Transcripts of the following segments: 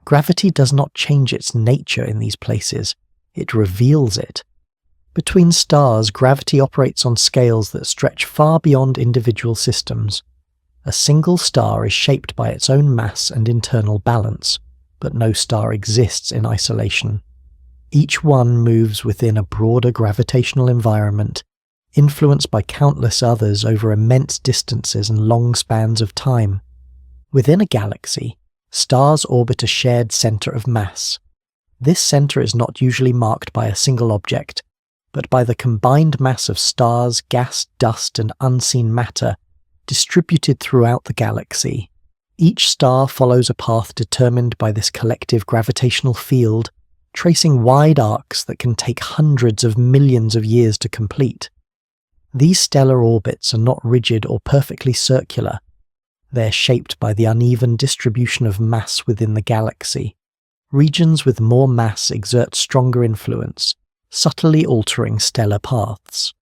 Gravity does not change its nature in these places, it reveals it. Between stars, gravity operates on scales that stretch far beyond individual systems. A single star is shaped by its own mass and internal balance, but no star exists in isolation. Each one moves within a broader gravitational environment, influenced by countless others over immense distances and long spans of time. Within a galaxy, stars orbit a shared center of mass. This center is not usually marked by a single object, but by the combined mass of stars, gas, dust, and unseen matter distributed throughout the galaxy. Each star follows a path determined by this collective gravitational field, tracing wide arcs that can take hundreds of millions of years to complete. These stellar orbits are not rigid or perfectly circular. They're shaped by the uneven distribution of mass within the galaxy. Regions with more mass exert stronger influence, subtly altering stellar paths.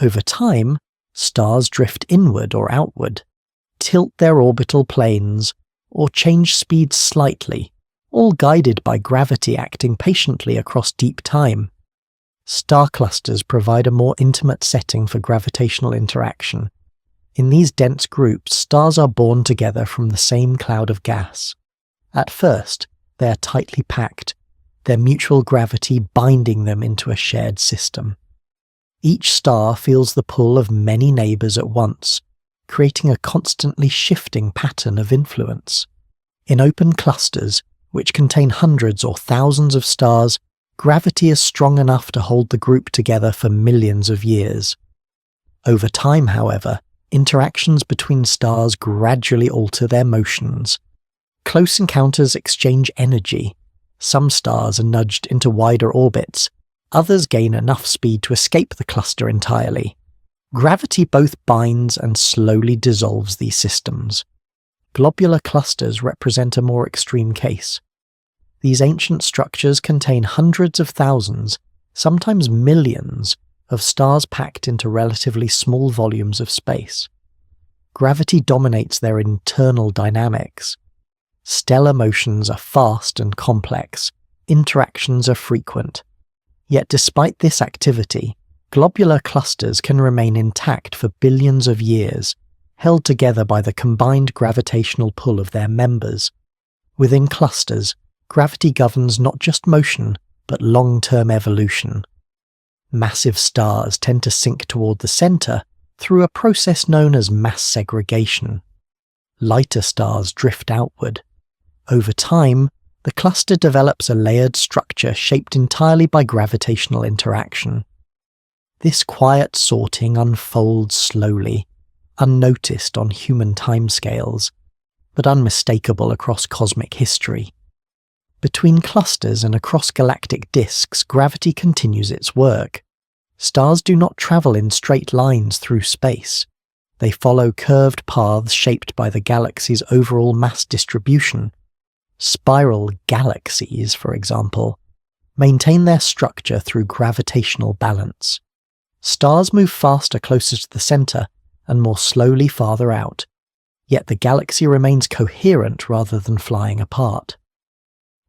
Over time, stars drift inward or outward, tilt their orbital planes, or change speeds slightly, all guided by gravity acting patiently across deep time. Star clusters provide a more intimate setting for gravitational interaction. In these dense groups, stars are born together from the same cloud of gas. At first, they are tightly packed, their mutual gravity binding them into a shared system. Each star feels the pull of many neighbours at once, creating a constantly shifting pattern of influence. In open clusters, which contain hundreds or thousands of stars, gravity is strong enough to hold the group together for millions of years. Over time, however, interactions between stars gradually alter their motions. Close encounters exchange energy. Some stars are nudged into wider orbits, others gain enough speed to escape the cluster entirely. Gravity both binds and slowly dissolves these systems. Globular clusters represent a more extreme case. These ancient structures contain hundreds of thousands, sometimes millions, of stars packed into relatively small volumes of space. Gravity dominates their internal dynamics. Stellar motions are fast and complex, interactions are frequent. Yet despite this activity, globular clusters can remain intact for billions of years, held together by the combined gravitational pull of their members. Within clusters, gravity governs not just motion, but long-term evolution. Massive stars tend to sink toward the center through a process known as mass segregation. Lighter stars drift outward. Over time, the cluster develops a layered structure shaped entirely by gravitational interaction. This quiet sorting unfolds slowly, unnoticed on human timescales, but unmistakable across cosmic history. Between clusters and across galactic disks, gravity continues its work. Stars do not travel in straight lines through space. They follow curved paths shaped by the galaxy's overall mass distribution. Spiral galaxies, for example, maintain their structure through gravitational balance. Stars move faster closer to the center and more slowly farther out, yet the galaxy remains coherent rather than flying apart.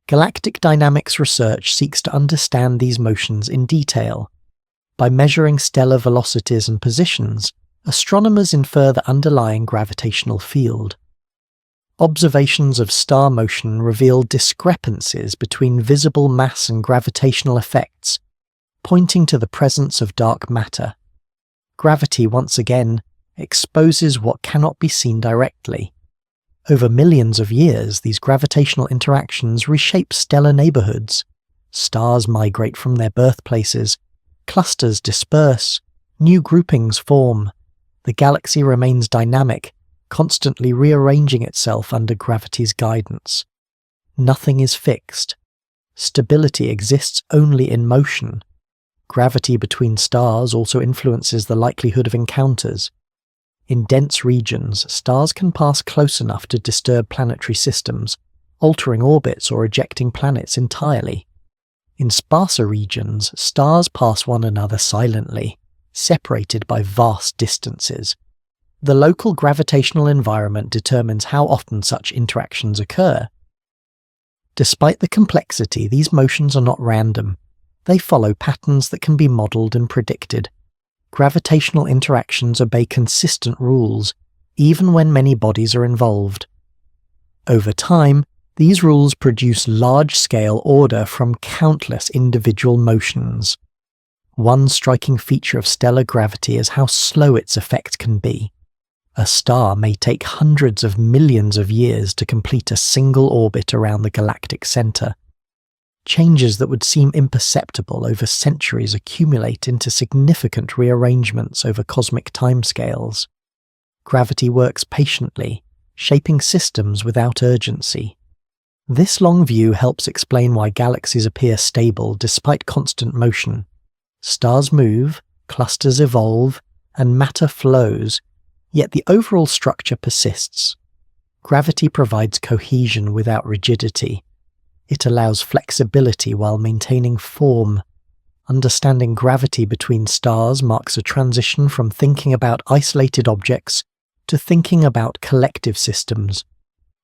Galactic dynamics research seeks to understand these motions in detail. By measuring stellar velocities and positions, astronomers infer the underlying gravitational field. Observations of star motion reveal discrepancies between visible mass and gravitational effects, pointing to the presence of dark matter. Gravity, once again, exposes what cannot be seen directly. Over millions of years, these gravitational interactions reshape stellar neighborhoods. Stars migrate from their birthplaces, clusters disperse, new groupings form. The galaxy remains dynamic, constantly rearranging itself under gravity's guidance. Nothing is fixed. Stability exists only in motion. Gravity between stars also influences the likelihood of encounters. In dense regions, stars can pass close enough to disturb planetary systems, altering orbits or ejecting planets entirely. In sparser regions, stars pass one another silently, separated by vast distances. The local gravitational environment determines how often such interactions occur. Despite the complexity, these motions are not random. They follow patterns that can be modelled and predicted. Gravitational interactions obey consistent rules, even when many bodies are involved. Over time, these rules produce large-scale order from countless individual motions. One striking feature of stellar gravity is how slow its effect can be. A star may take hundreds of millions of years to complete a single orbit around the galactic centre. Changes that would seem imperceptible over centuries accumulate into significant rearrangements over cosmic timescales. Gravity works patiently, shaping systems without urgency. This long view helps explain why galaxies appear stable despite constant motion. Stars move, clusters evolve, and matter flows, yet the overall structure persists. Gravity provides cohesion without rigidity. It allows flexibility while maintaining form. Understanding gravity between stars marks a transition from thinking about isolated objects to thinking about collective systems.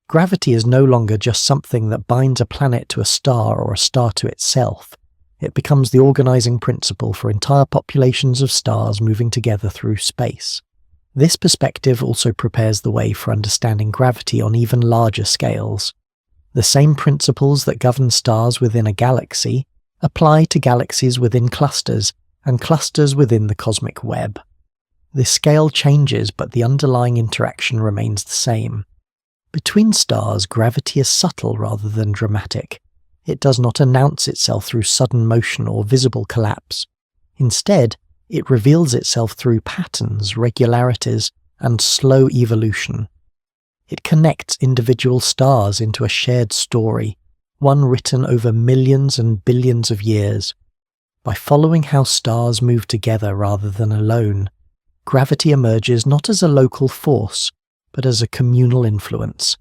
Gravity is no longer just something that binds a planet to a star or a star to itself. It becomes the organizing principle for entire populations of stars moving together through space. This perspective also prepares the way for understanding gravity on even larger scales. The same principles that govern stars within a galaxy apply to galaxies within clusters and clusters within the cosmic web. The scale changes, but the underlying interaction remains the same. Between stars, gravity is subtle rather than dramatic. It does not announce itself through sudden motion or visible collapse. Instead, it reveals itself through patterns, regularities, and slow evolution. It connects individual stars into a shared story, one written over millions and billions of years. By following how stars move together rather than alone, gravity emerges not as a local force, but as a communal influence.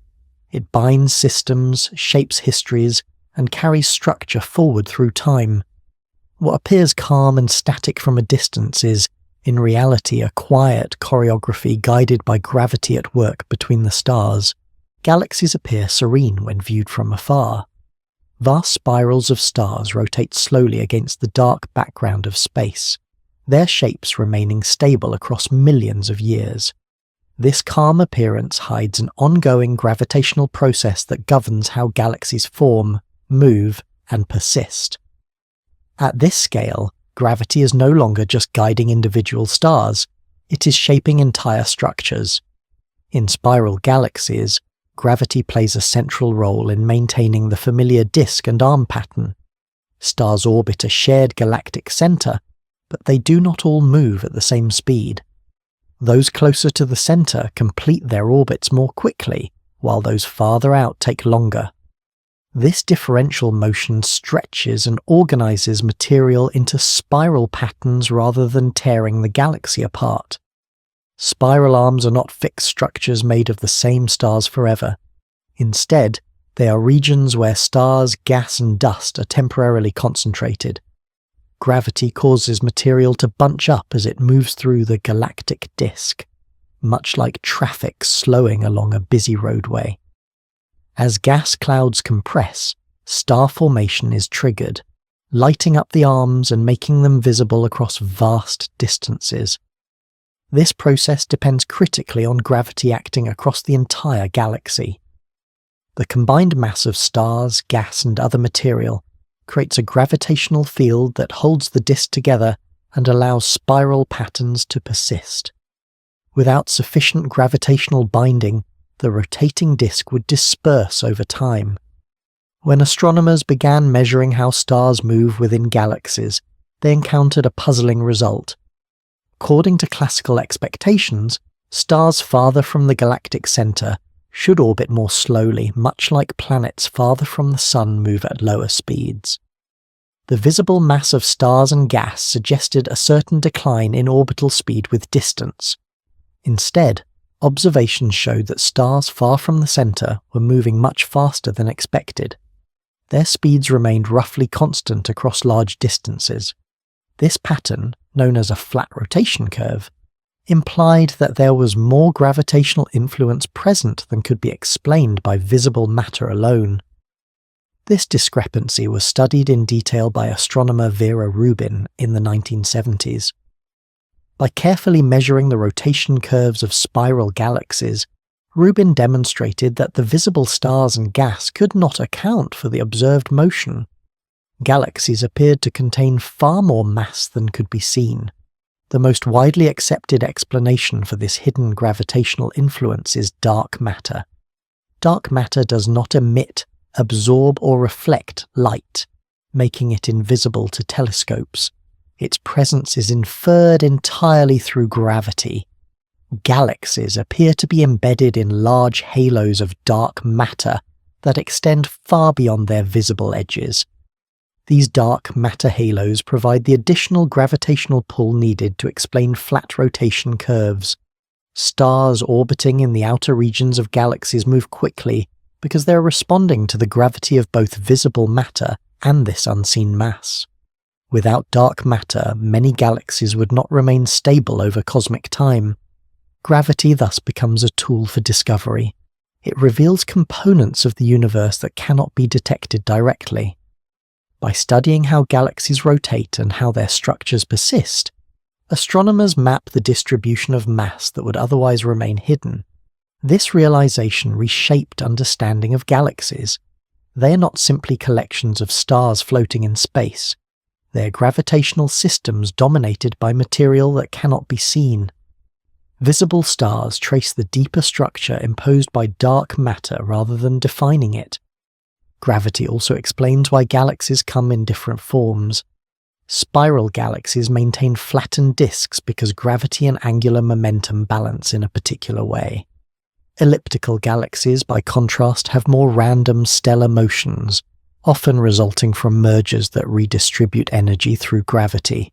It binds systems, shapes histories, and carries structure forward through time. What appears calm and static from a distance is, in reality, a quiet choreography guided by gravity at work between the stars. Galaxies appear serene when viewed from afar. Vast spirals of stars rotate slowly against the dark background of space, their shapes remaining stable across millions of years. This calm appearance hides an ongoing gravitational process that governs how galaxies form, move, and persist. At this scale, gravity is no longer just guiding individual stars, it is shaping entire structures. In spiral galaxies, gravity plays a central role in maintaining the familiar disk and arm pattern. Stars orbit a shared galactic center, but they do not all move at the same speed. Those closer to the center complete their orbits more quickly, while those farther out take longer. This differential motion stretches and organizes material into spiral patterns rather than tearing the galaxy apart. Spiral arms are not fixed structures made of the same stars forever. Instead, they are regions where stars, gas, and dust are temporarily concentrated. Gravity causes material to bunch up as it moves through the galactic disk, much like traffic slowing along a busy roadway. As gas clouds compress, star formation is triggered, lighting up the arms and making them visible across vast distances. This process depends critically on gravity acting across the entire galaxy. The combined mass of stars, gas, and other material creates a gravitational field that holds the disk together and allows spiral patterns to persist. Without sufficient gravitational binding, the rotating disk would disperse over time. When astronomers began measuring how stars move within galaxies, they encountered a puzzling result. According to classical expectations, stars farther from the galactic center should orbit more slowly, much like planets farther from the Sun move at lower speeds. The visible mass of stars and gas suggested a certain decline in orbital speed with distance. Instead, observations showed that stars far from the center were moving much faster than expected. Their speeds remained roughly constant across large distances. This pattern, known as a flat rotation curve, implied that there was more gravitational influence present than could be explained by visible matter alone. This discrepancy was studied in detail by astronomer Vera Rubin in the 1970s. By carefully measuring the rotation curves of spiral galaxies, Rubin demonstrated that the visible stars and gas could not account for the observed motion. Galaxies appeared to contain far more mass than could be seen. The most widely accepted explanation for this hidden gravitational influence is dark matter. Dark matter does not emit, absorb or reflect light, making it invisible to telescopes. Its presence is inferred entirely through gravity. Galaxies appear to be embedded in large halos of dark matter that extend far beyond their visible edges. These dark matter halos provide the additional gravitational pull needed to explain flat rotation curves. Stars orbiting in the outer regions of galaxies move quickly because they are responding to the gravity of both visible matter and this unseen mass. Without dark matter, many galaxies would not remain stable over cosmic time. Gravity thus becomes a tool for discovery. It reveals components of the universe that cannot be detected directly. By studying how galaxies rotate and how their structures persist, astronomers map the distribution of mass that would otherwise remain hidden. This realization reshaped understanding of galaxies. They are not simply collections of stars floating in space. They are gravitational systems dominated by material that cannot be seen. Visible stars trace the deeper structure imposed by dark matter rather than defining it. Gravity also explains why galaxies come in different forms. Spiral galaxies maintain flattened disks because gravity and angular momentum balance in a particular way. Elliptical galaxies, by contrast, have more random stellar motions, often resulting from mergers that redistribute energy through gravity.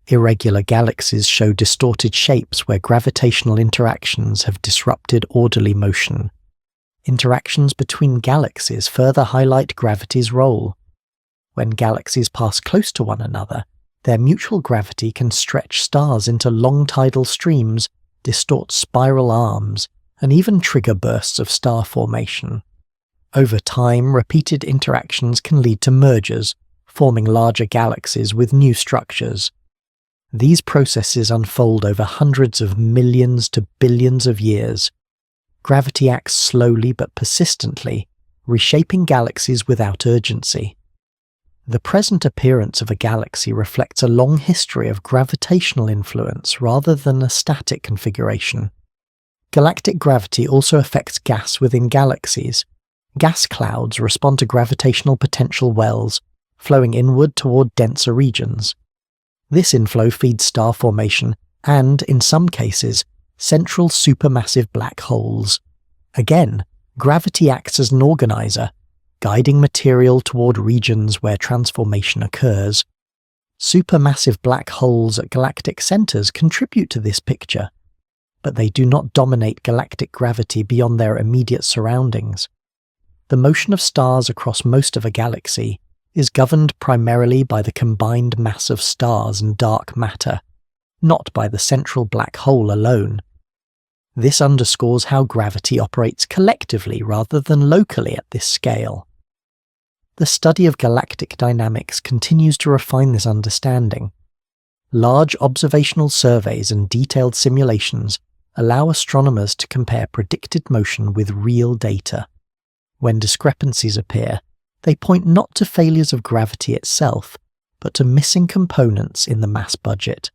Irregular galaxies show distorted shapes where gravitational interactions have disrupted orderly motion. Interactions between galaxies further highlight gravity's role. When galaxies pass close to one another, their mutual gravity can stretch stars into long tidal streams, distort spiral arms, and even trigger bursts of star formation. Over time, repeated interactions can lead to mergers, forming larger galaxies with new structures. These processes unfold over hundreds of millions to billions of years. Gravity acts slowly but persistently, reshaping galaxies without urgency. The present appearance of a galaxy reflects a long history of gravitational influence rather than a static configuration. Galactic gravity also affects gas within galaxies. Gas clouds respond to gravitational potential wells, flowing inward toward denser regions. This inflow feeds star formation and, in some cases, central supermassive black holes. Again, gravity acts as an organizer, guiding material toward regions where transformation occurs. Supermassive black holes at galactic centers contribute to this picture, but they do not dominate galactic gravity beyond their immediate surroundings. The motion of stars across most of a galaxy is governed primarily by the combined mass of stars and dark matter, not by the central black hole alone. This underscores how gravity operates collectively rather than locally at this scale. The study of galactic dynamics continues to refine this understanding. Large observational surveys and detailed simulations allow astronomers to compare predicted motion with real data. When discrepancies appear, they point not to failures of gravity itself, but to missing components in the mass budget.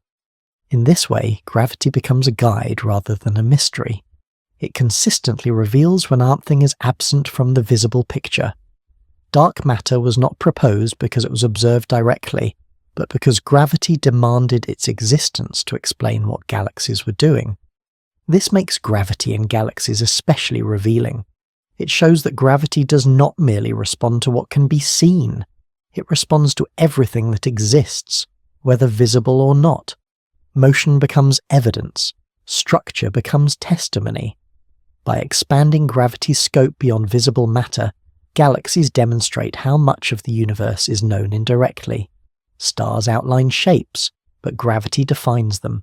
In this way, gravity becomes a guide rather than a mystery. It consistently reveals when something is absent from the visible picture. Dark matter was not proposed because it was observed directly, but because gravity demanded its existence to explain what galaxies were doing. This makes gravity in galaxies especially revealing. It shows that gravity does not merely respond to what can be seen. It responds to everything that exists, whether visible or not. Motion becomes evidence. Structure becomes testimony. By expanding gravity's scope beyond visible matter, galaxies demonstrate how much of the universe is known indirectly. Stars outline shapes, but gravity defines them.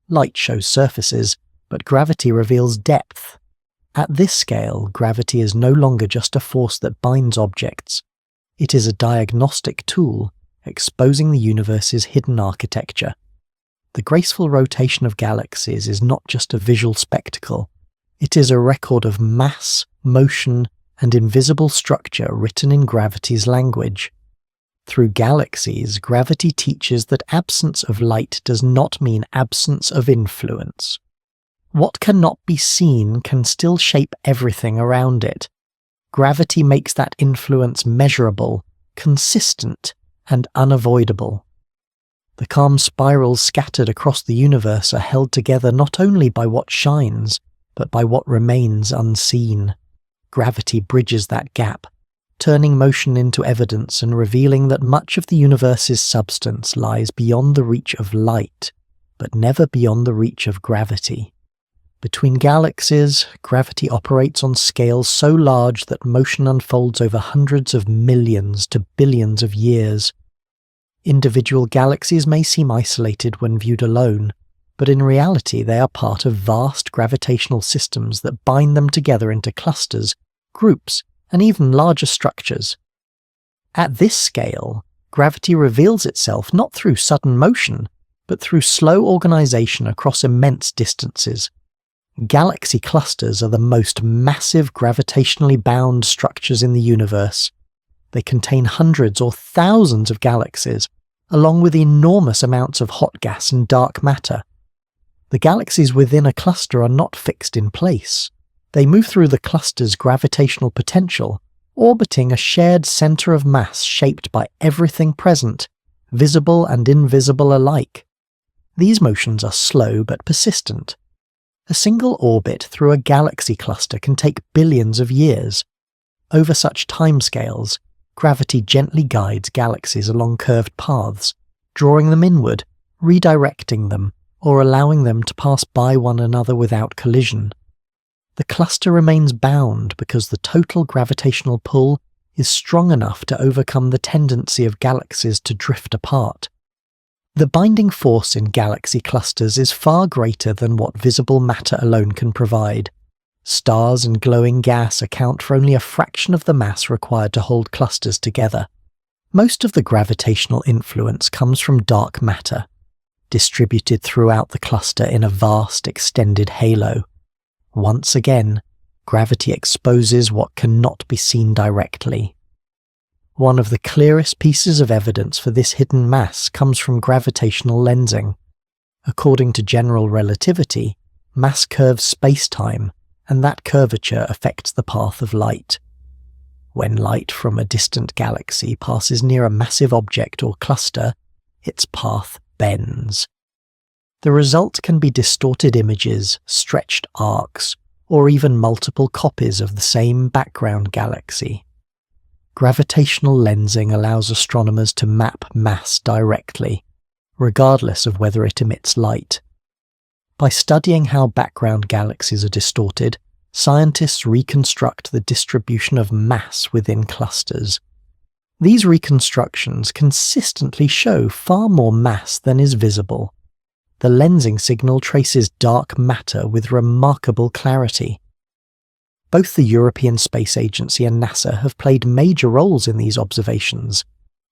Light shows surfaces, but gravity reveals depth. At this scale, gravity is no longer just a force that binds objects. It is a diagnostic tool, exposing the universe's hidden architecture. The graceful rotation of galaxies is not just a visual spectacle, it is a record of mass, motion, and invisible structure written in gravity's language. Through Galaxies, gravity teaches that absence of light does not mean absence of influence. What cannot be seen can still shape everything around it. Gravity makes that influence measurable, consistent, and unavoidable. The calm spirals scattered across the universe are held together not only by what shines, but by what remains unseen. Gravity bridges that gap, turning motion into evidence and revealing that much of the universe's substance lies beyond the reach of light, but never beyond the reach of gravity. Between galaxies, gravity operates on scales so large that motion unfolds over hundreds of millions to billions of years. Individual galaxies may seem isolated when viewed alone, but in reality they are part of vast gravitational systems that bind them together into clusters, groups, and even larger structures. At this scale, gravity reveals itself not through sudden motion, but through slow organization across immense distances. Galaxy clusters are the most massive gravitationally bound structures in the universe. They contain hundreds or thousands of galaxies, along with enormous amounts of hot gas and dark matter. The galaxies within a cluster are not fixed in place. They move through the cluster's gravitational potential, orbiting a shared center of mass shaped by everything present, visible and invisible alike. These motions are slow but persistent. A single orbit through a galaxy cluster can take billions of years. Over such timescales, gravity gently guides galaxies along curved paths, drawing them inward, redirecting them, or allowing them to pass by one another without collision. The cluster remains bound because the total gravitational pull is strong enough to overcome the tendency of galaxies to drift apart. The binding force in galaxy clusters is far greater than what visible matter alone can provide. Stars and glowing gas account for only a fraction of the mass required to hold clusters together. Most of the gravitational influence comes from dark matter, distributed throughout the cluster in a vast extended halo. Once again, gravity exposes what cannot be seen directly. One of the clearest pieces of evidence for this hidden mass comes from gravitational lensing. According to general relativity, mass curves space-time, and that curvature affects the path of light. When light from a distant galaxy passes near a massive object or cluster, its path bends. The result can be distorted images, stretched arcs, or even multiple copies of the same background galaxy. Gravitational lensing allows astronomers to map mass directly, regardless of whether it emits light. By studying how background galaxies are distorted, scientists reconstruct the distribution of mass within clusters. These reconstructions consistently show far more mass than is visible. The lensing signal traces dark matter with remarkable clarity. Both the European Space Agency and NASA have played major roles in these observations.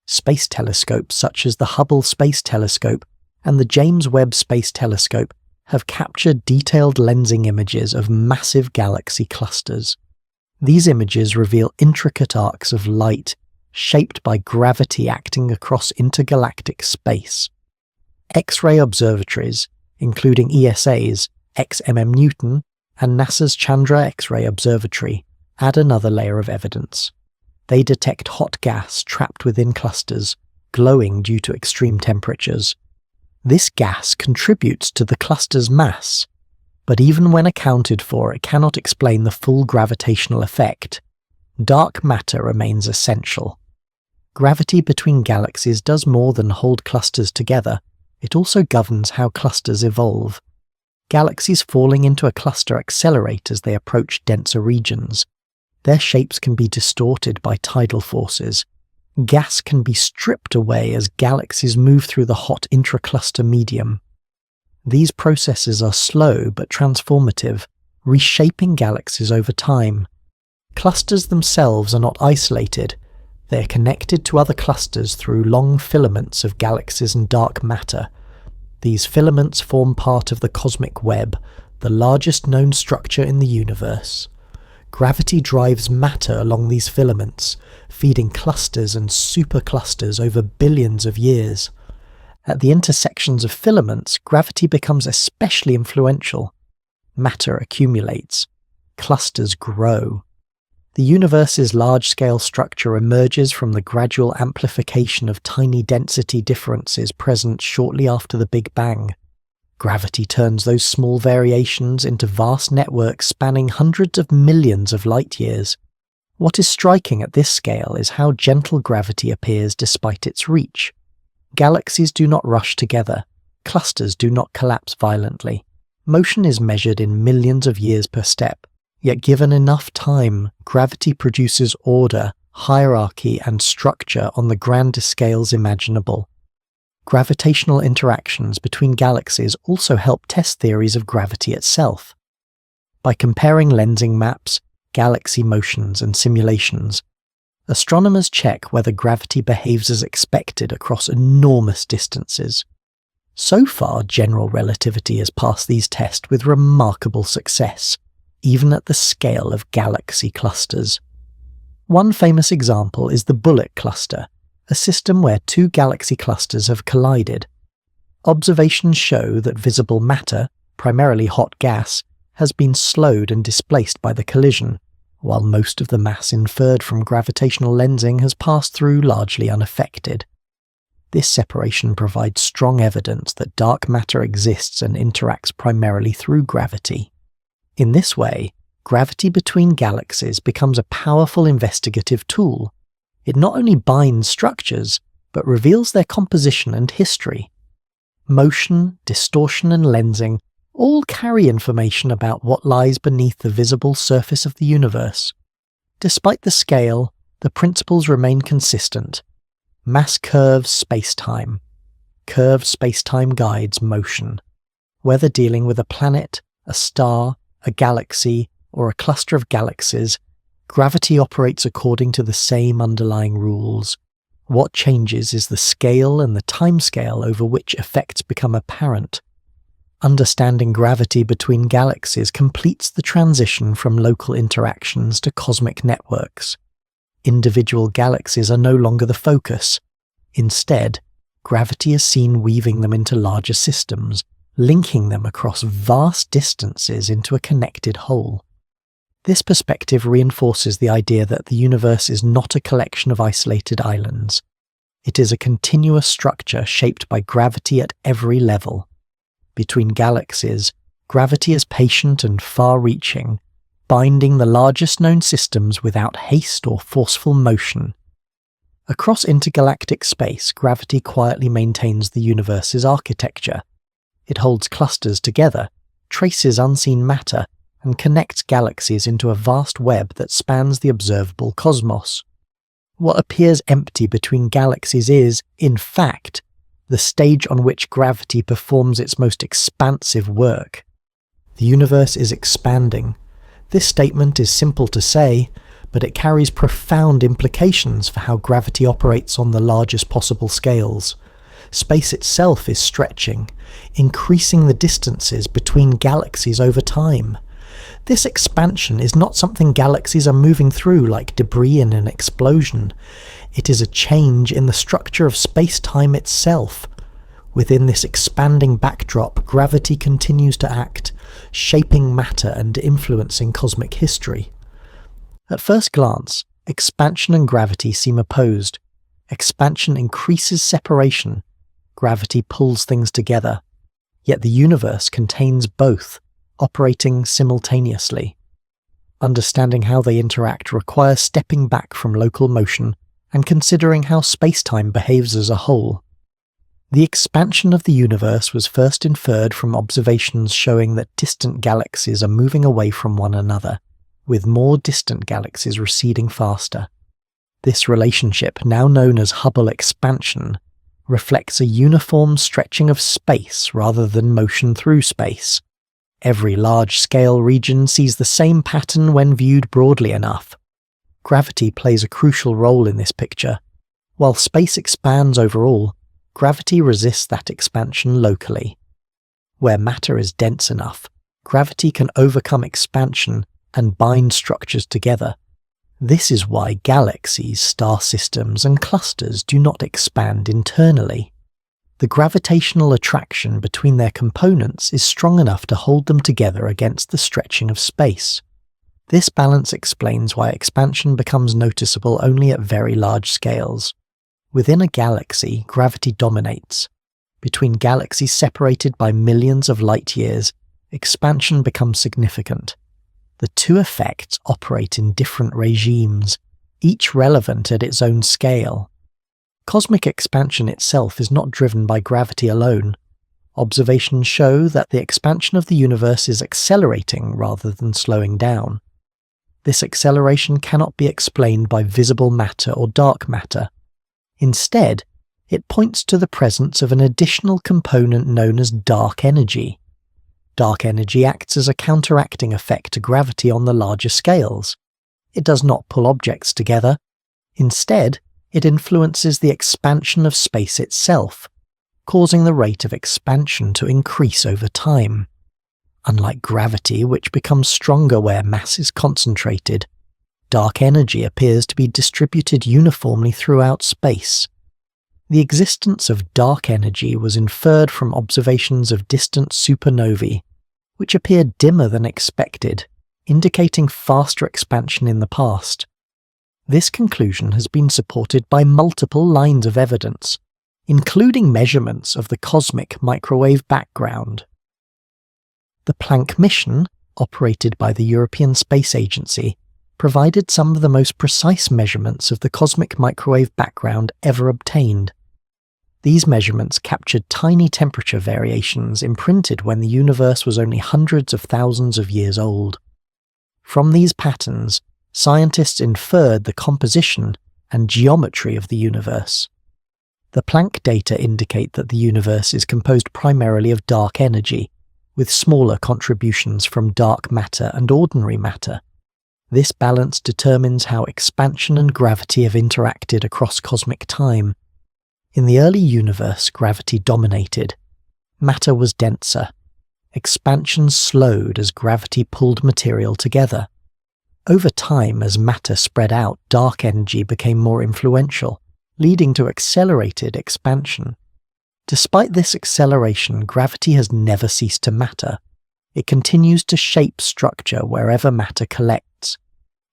Space telescopes such as the Hubble Space Telescope and the James Webb Space Telescope have captured detailed lensing images of massive galaxy clusters. These images reveal intricate arcs of light shaped by gravity acting across intergalactic space. X-ray observatories, including ESA's XMM Newton and NASA's Chandra X-ray Observatory, add another layer of evidence. They detect hot gas trapped within clusters, glowing due to extreme temperatures. This gas contributes to the cluster's mass, but even when accounted for, it cannot explain the full gravitational effect. Dark matter remains essential. Gravity between galaxies does more than hold clusters together. It also governs how clusters evolve. Galaxies falling into a cluster accelerate as they approach denser regions. Their shapes can be distorted by tidal forces. Gas can be stripped away as galaxies move through the hot intracluster medium. These processes are slow but transformative, reshaping galaxies over time. Clusters themselves are not isolated. They are connected to other clusters through long filaments of galaxies and dark matter. These filaments form part of the cosmic web, the largest known structure in the universe. Gravity drives matter along these filaments, feeding clusters and superclusters over billions of years. At the intersections of filaments, gravity becomes especially influential. Matter accumulates. Clusters grow. The universe's large-scale structure emerges from the gradual amplification of tiny density differences present shortly after the Big Bang. Gravity turns those small variations into vast networks spanning hundreds of millions of light-years. What is striking at this scale is how gentle gravity appears despite its reach. Galaxies do not rush together. Clusters do not collapse violently. Motion is measured in millions of years per step. Yet given enough time, gravity produces order, hierarchy, and structure on the grandest scales imaginable. Gravitational interactions between galaxies also help test theories of gravity itself. By comparing lensing maps, galaxy motions, and simulations, astronomers check whether gravity behaves as expected across enormous distances. So far, general relativity has passed these tests with remarkable success, even at the scale of galaxy clusters. One famous example is the Bullet cluster, a system where two galaxy clusters have collided. Observations show that visible matter, primarily hot gas, has been slowed and displaced by the collision, while most of the mass inferred from gravitational lensing has passed through largely unaffected. This separation provides strong evidence that dark matter exists and interacts primarily through gravity. In this way, gravity between galaxies becomes a powerful investigative tool. It not only binds structures, but reveals their composition and history. Motion, distortion, and lensing all carry information about what lies beneath the visible surface of the universe. Despite the scale, the principles remain consistent. Mass curves space-time. Curved space-time guides motion. Whether dealing with a planet, a star, a galaxy, or a cluster of galaxies, gravity operates according to the same underlying rules. What changes is the scale and the timescale over which effects become apparent. Understanding gravity between galaxies completes the transition from local interactions to cosmic networks. Individual galaxies are no longer the focus. Instead, gravity is seen weaving them into larger systems, linking them across vast distances into a connected whole. This perspective reinforces the idea that the universe is not a collection of isolated islands. It is a continuous structure shaped by gravity at every level. Between galaxies, gravity is patient and far-reaching, binding the largest known systems without haste or forceful motion. Across intergalactic space, gravity quietly maintains the universe's architecture. It holds clusters together, traces unseen matter, and connects galaxies into a vast web that spans the observable cosmos. What appears empty between galaxies is, in fact, the stage on which gravity performs its most expansive work. The universe is expanding. This statement is simple to say, but it carries profound implications for how gravity operates on the largest possible scales. Space itself is stretching, increasing the distances between galaxies over time. This expansion is not something galaxies are moving through like debris in an explosion. It is a change in the structure of space-time itself. Within this expanding backdrop, gravity continues to act, shaping matter and influencing cosmic history. At first glance, expansion and gravity seem opposed. Expansion increases separation. Gravity pulls things together. Yet the universe contains both, operating simultaneously. Understanding how they interact requires stepping back from local motion and considering how space-time behaves as a whole. The expansion of the universe was first inferred from observations showing that distant galaxies are moving away from one another, with more distant galaxies receding faster. This relationship, now known as Hubble expansion, reflects a uniform stretching of space rather than motion through space. Every large-scale region sees the same pattern when viewed broadly enough. Gravity plays a crucial role in this picture. While space expands overall, gravity resists that expansion locally. Where matter is dense enough, gravity can overcome expansion and bind structures together. This is why galaxies, star systems, and clusters do not expand internally. The gravitational attraction between their components is strong enough to hold them together against the stretching of space. This balance explains why expansion becomes noticeable only at very large scales. Within a galaxy, gravity dominates. Between galaxies separated by millions of light years, expansion becomes significant. The two effects operate in different regimes, each relevant at its own scale. Cosmic expansion itself is not driven by gravity alone. Observations show that the expansion of the universe is accelerating rather than slowing down. This acceleration cannot be explained by visible matter or dark matter. Instead, it points to the presence of an additional component known as dark energy. Dark energy acts as a counteracting effect to gravity on the larger scales. It does not pull objects together. Instead, it influences the expansion of space itself, causing the rate of expansion to increase over time. Unlike gravity, which becomes stronger where mass is concentrated, dark energy appears to be distributed uniformly throughout space. The existence of dark energy was inferred from observations of distant supernovae, which appeared dimmer than expected, indicating faster expansion in the past. This conclusion has been supported by multiple lines of evidence, including measurements of the cosmic microwave background. The Planck mission, operated by the European Space Agency, provided some of the most precise measurements of the cosmic microwave background ever obtained. These measurements captured tiny temperature variations imprinted when the universe was only hundreds of thousands of years old. From these patterns, scientists inferred the composition and geometry of the universe. The Planck data indicate that the universe is composed primarily of dark energy, with smaller contributions from dark matter and ordinary matter. This balance determines how expansion and gravity have interacted across cosmic time. In the early universe, gravity dominated. Matter was denser. Expansion slowed as gravity pulled material together. Over time, as matter spread out, dark energy became more influential, leading to accelerated expansion. Despite this acceleration, gravity has never ceased to matter. It continues to shape structure wherever matter collects.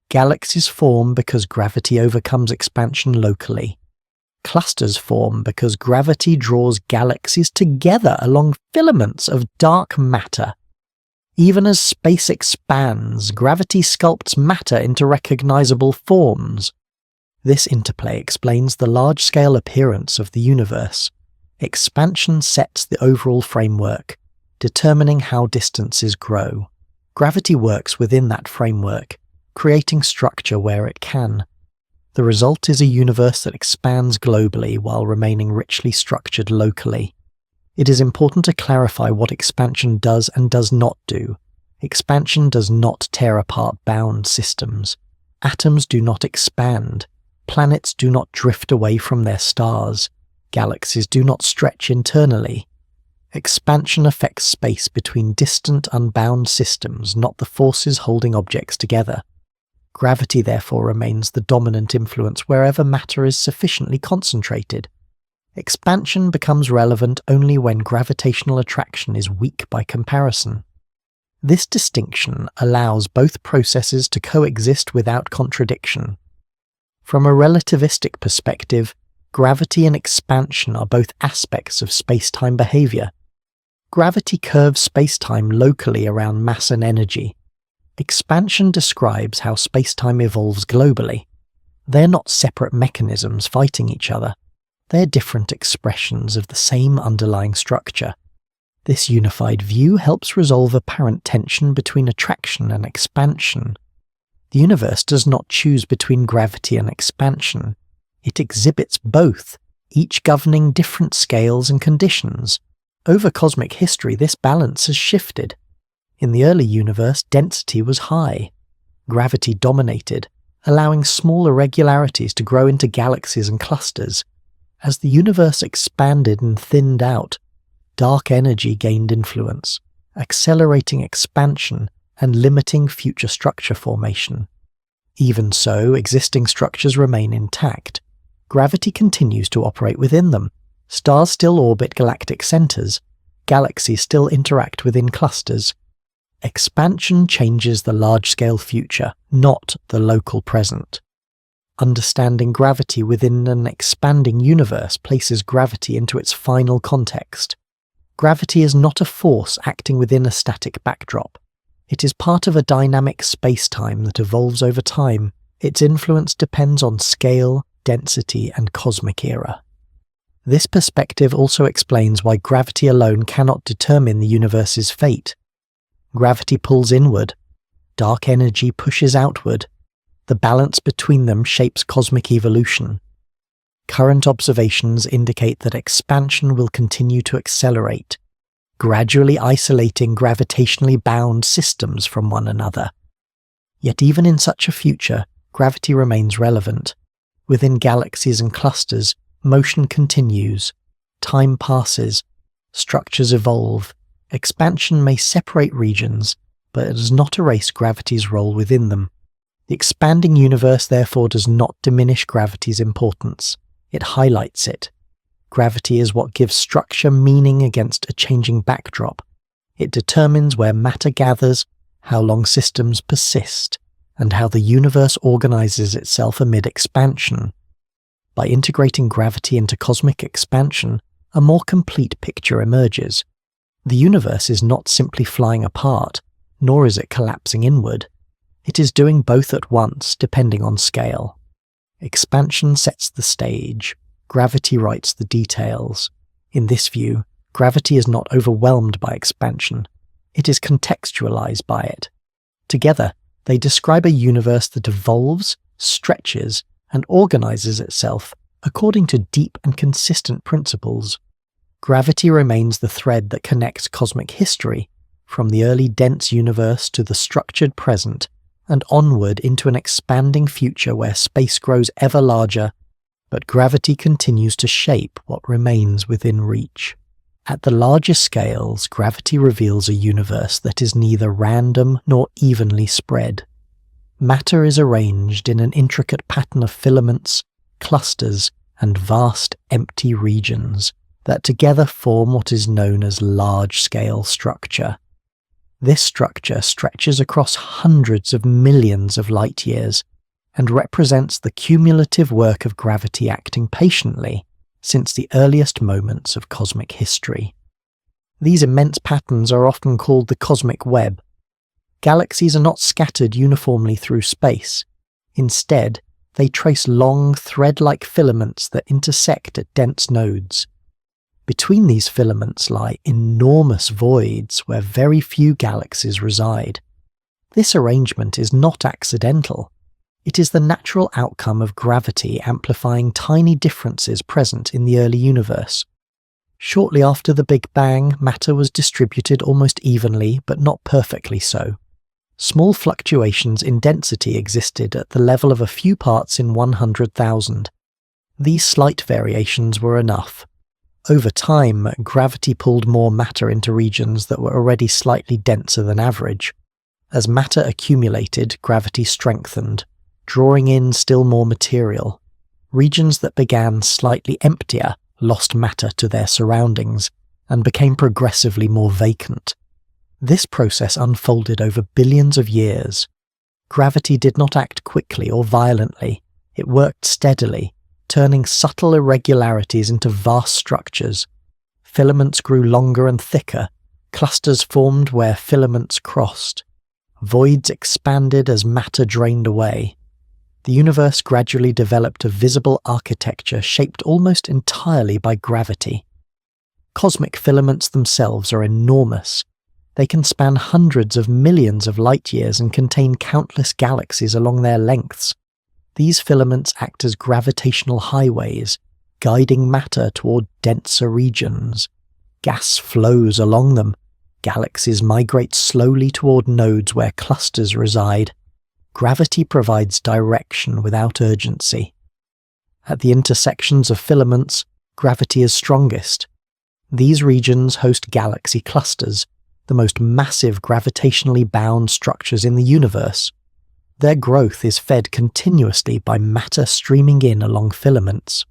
Galaxies form because gravity overcomes expansion locally. Clusters form because gravity draws galaxies together along filaments of dark matter. Even as space expands, gravity sculpts matter into recognizable forms. This interplay explains the large-scale appearance of the universe. Expansion sets the overall framework, determining how distances grow. Gravity works within that framework, creating structure where it can. The result is a universe that expands globally while remaining richly structured locally. It is important to clarify what expansion does and does not do. Expansion does not tear apart bound systems. Atoms do not expand. Planets do not drift away from their stars. Galaxies do not stretch internally. Expansion affects space between distant, unbound systems, not the forces holding objects together. Gravity therefore remains the dominant influence wherever matter is sufficiently concentrated. Expansion becomes relevant only when gravitational attraction is weak by comparison. This distinction allows both processes to coexist without contradiction. From a relativistic perspective, gravity and expansion are both aspects of space-time behavior. Gravity curves space-time locally around mass and energy. Expansion describes how space-time evolves globally. They're not separate mechanisms fighting each other. They're different expressions of the same underlying structure. This unified view helps resolve apparent tension between attraction and expansion. The universe does not choose between gravity and expansion. It exhibits both, each governing different scales and conditions. Over cosmic history, this balance has shifted. In the early universe, density was high. Gravity dominated, allowing small irregularities to grow into galaxies and clusters. As the universe expanded and thinned out, dark energy gained influence, accelerating expansion and limiting future structure formation. Even so, existing structures remain intact. Gravity continues to operate within them. Stars still orbit galactic centers. Galaxies still interact within clusters. Expansion changes the large-scale future, not the local present. Understanding gravity within an expanding universe places gravity into its final context. Gravity is not a force acting within a static backdrop. It is part of a dynamic space-time that evolves over time. Its influence depends on scale, density, and cosmic era. This perspective also explains why gravity alone cannot determine the universe's fate. Gravity pulls inward. Dark energy pushes outward. The balance between them shapes cosmic evolution. Current observations indicate that expansion will continue to accelerate, gradually isolating gravitationally bound systems from one another. Yet even in such a future, gravity remains relevant. Within galaxies and clusters, motion continues, time passes, structures evolve, expansion may separate regions, but it does not erase gravity's role within them. The expanding universe therefore does not diminish gravity's importance, it highlights it. Gravity is what gives structure meaning against a changing backdrop. It determines where matter gathers, how long systems persist, and how the universe organizes itself amid expansion. By integrating gravity into cosmic expansion, a more complete picture emerges. The universe is not simply flying apart, nor is it collapsing inward. It is doing both at once, depending on scale. Expansion sets the stage. Gravity writes the details. In this view, gravity is not overwhelmed by expansion. It is contextualized by it. Together, they describe a universe that evolves, stretches, and organizes itself according to deep and consistent principles. Gravity remains the thread that connects cosmic history, from the early dense universe to the structured present, and onward into an expanding future where space grows ever larger, but gravity continues to shape what remains within reach. At the largest scales, gravity reveals a universe that is neither random nor evenly spread. Matter is arranged in an intricate pattern of filaments, clusters, and vast empty regions that together form what is known as large-scale structure. This structure stretches across hundreds of millions of light-years and represents the cumulative work of gravity acting patiently since the earliest moments of cosmic history. These immense patterns are often called the cosmic web. Galaxies are not scattered uniformly through space. Instead, they trace long, thread-like filaments that intersect at dense nodes. Between these filaments lie enormous voids where very few galaxies reside. This arrangement is not accidental. It is the natural outcome of gravity amplifying tiny differences present in the early universe. Shortly after the Big Bang, matter was distributed almost evenly, but not perfectly so. Small fluctuations in density existed at the level of a few parts in 100,000. These slight variations were enough. Over time, gravity pulled more matter into regions that were already slightly denser than average. As matter accumulated, gravity strengthened, drawing in still more material. Regions that began slightly emptier lost matter to their surroundings and became progressively more vacant. This process unfolded over billions of years. Gravity did not act quickly or violently. It worked steadily, turning subtle irregularities into vast structures. Filaments grew longer and thicker. Clusters formed where filaments crossed. Voids expanded as matter drained away. The universe gradually developed a visible architecture shaped almost entirely by gravity. Cosmic filaments themselves are enormous. They can span hundreds of millions of light-years and contain countless galaxies along their lengths. These filaments act as gravitational highways, guiding matter toward denser regions. Gas flows along them. Galaxies migrate slowly toward nodes where clusters reside. gravity provides direction without urgency. At the intersections of filaments, gravity is strongest. These regions host galaxy clusters, the most massive gravitationally bound structures in the universe. Their growth is fed continuously by matter streaming in along filaments.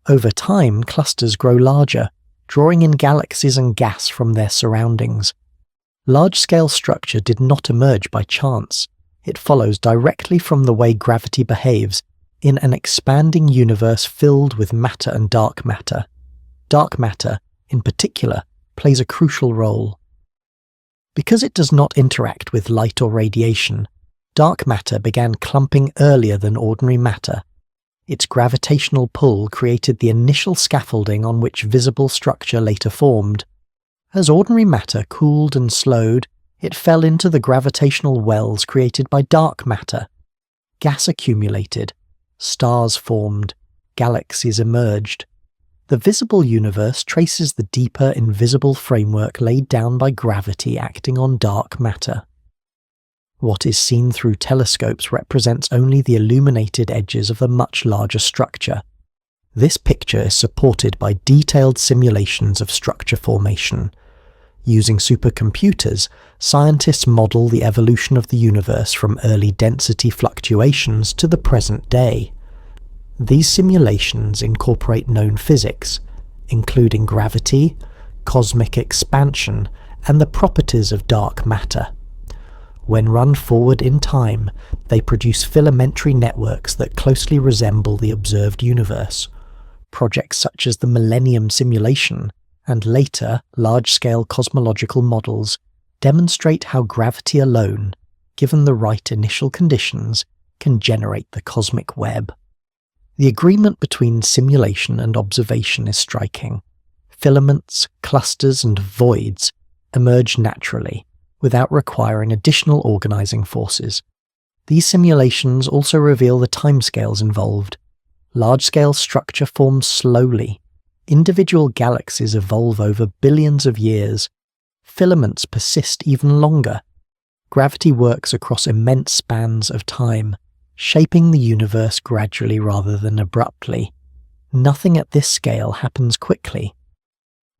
Over time, clusters grow larger, drawing in galaxies and gas from their surroundings. Large-scale structure did not emerge by chance. It follows directly from the way gravity behaves in an expanding universe filled with matter and dark matter. Dark matter, in particular, plays a crucial role. Because it does not interact with light or radiation, dark matter began clumping earlier than ordinary matter. Its gravitational pull created the initial scaffolding on which visible structure later formed. As ordinary matter cooled and slowed, it fell into the gravitational wells created by dark matter. Gas accumulated, stars formed, galaxies emerged. The visible universe traces the deeper invisible framework laid down by gravity acting on dark matter. What is seen through telescopes represents only the illuminated edges of a much larger structure. This picture is supported by detailed simulations of structure formation. Using supercomputers, scientists model the evolution of the universe from early density fluctuations to the present day. These simulations incorporate known physics, including gravity, cosmic expansion, and the properties of dark matter. When run forward in time, they produce filamentary networks that closely resemble the observed universe. Projects such as the Millennium Simulation and later large-scale cosmological models demonstrate how gravity alone, given the right initial conditions, can generate the cosmic web. The agreement between simulation and observation is striking. Filaments, clusters, and voids emerge naturally, without requiring additional organizing forces. These simulations also reveal the timescales involved. Large-scale structure forms slowly. Individual galaxies evolve over billions of years. Filaments persist even longer. Gravity works across immense spans of time, shaping the universe gradually rather than abruptly. Nothing at this scale happens quickly.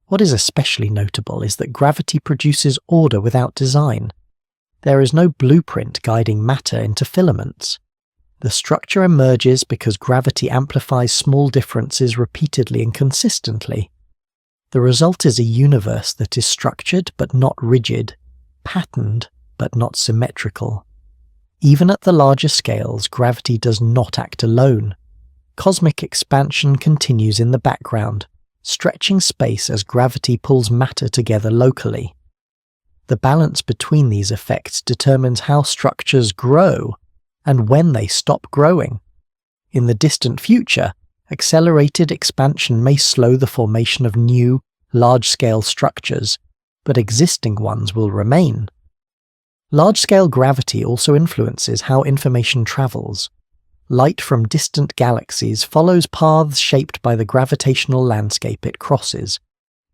What is especially notable is that gravity produces order without design. There is no blueprint guiding matter into filaments. The structure emerges because gravity amplifies small differences repeatedly and consistently. The result is a universe that is structured but not rigid, patterned but not symmetrical. Even at the larger scales, gravity does not act alone. Cosmic expansion continues in the background, stretching space as gravity pulls matter together locally. The balance between these effects determines how structures grow and when they stop growing. In the distant future, accelerated expansion may slow the formation of new, large-scale structures, but existing ones will remain. Large-scale gravity also influences how information travels. Light from distant galaxies follows paths shaped by the gravitational landscape it crosses.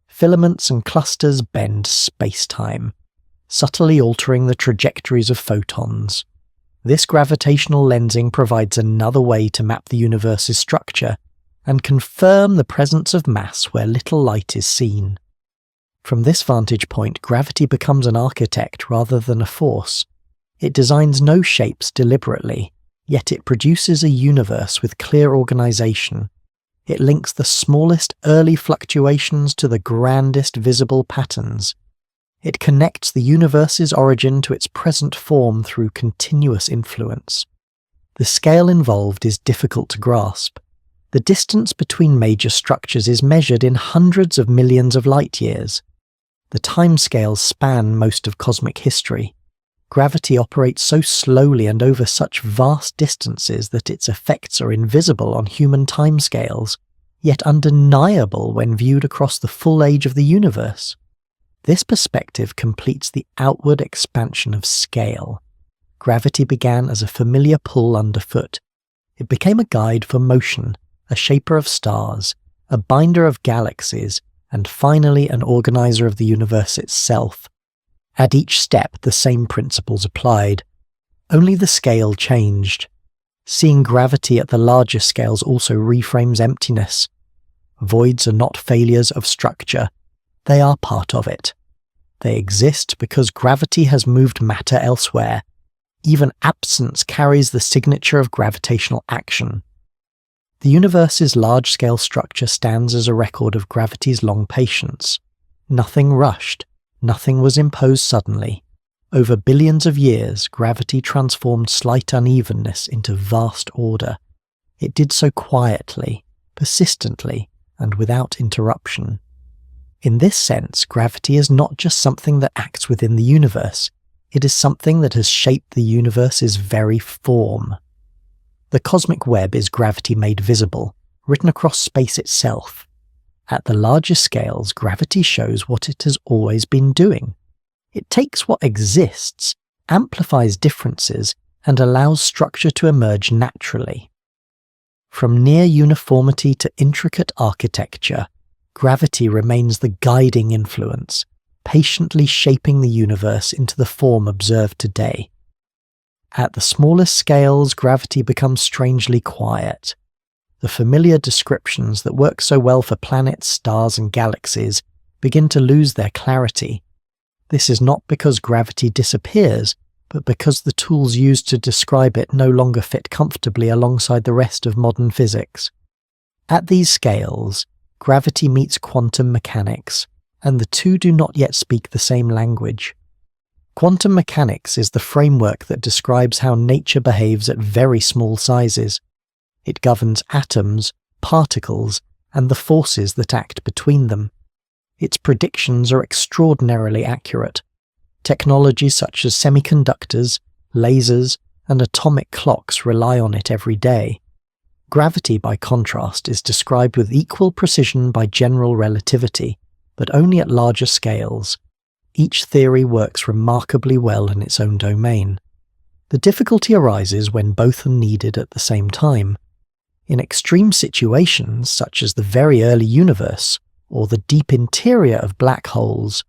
Filaments and clusters bend space-time, subtly altering the trajectories of photons. This gravitational lensing provides another way to map the universe's structure and confirm the presence of mass where little light is seen. From this vantage point, gravity becomes an architect rather than a force. It designs no shapes deliberately, yet it produces a universe with clear organization. It links the smallest early fluctuations to the grandest visible patterns. It connects the universe's origin to its present form through continuous influence. The scale involved is difficult to grasp. The distance between major structures is measured in hundreds of millions of light-years. The timescales span most of cosmic history. Gravity operates so slowly and over such vast distances that its effects are invisible on human timescales, yet undeniable when viewed across the full age of the universe. This perspective completes the outward expansion of scale. Gravity began as a familiar pull underfoot. It became a guide for motion, a shaper of stars, a binder of galaxies, and finally an organizer of the universe itself. At each step, the same principles applied. Only the scale changed. Seeing gravity at the larger scales also reframes emptiness. Voids are not failures of structure, they are part of it. They exist because gravity has moved matter elsewhere. Even absence carries the signature of gravitational action. The universe's large-scale structure stands as a record of gravity's long patience. Nothing rushed, nothing was imposed suddenly. Over billions of years, gravity transformed slight unevenness into vast order. It did so quietly, persistently, and without interruption. In this sense, gravity is not just something that acts within the universe, it is something that has shaped the universe's very form. The cosmic web is gravity made visible, written across space itself. At the largest scales, gravity shows what it has always been doing. It takes what exists, amplifies differences, and allows structure to emerge naturally. From near uniformity to intricate architecture, gravity remains the guiding influence, patiently shaping the universe into the form observed today. At the smallest scales, gravity becomes strangely quiet. The familiar descriptions that work so well for planets, stars, and galaxies begin to lose their clarity. This is not because gravity disappears, but because the tools used to describe it no longer fit comfortably alongside the rest of modern physics. At these scales, gravity meets quantum mechanics, and the two do not yet speak the same language. Quantum mechanics is the framework that describes how nature behaves at very small sizes. It governs atoms, particles, and the forces that act between them. Its predictions are extraordinarily accurate. Technologies such as semiconductors, lasers, and atomic clocks rely on it every day. Gravity, by contrast, is described with equal precision by general relativity, but only at larger scales. Each theory works remarkably well in its own domain. The difficulty arises when both are needed at the same time. In extreme situations, such as the very early universe, or the deep interior of black holes,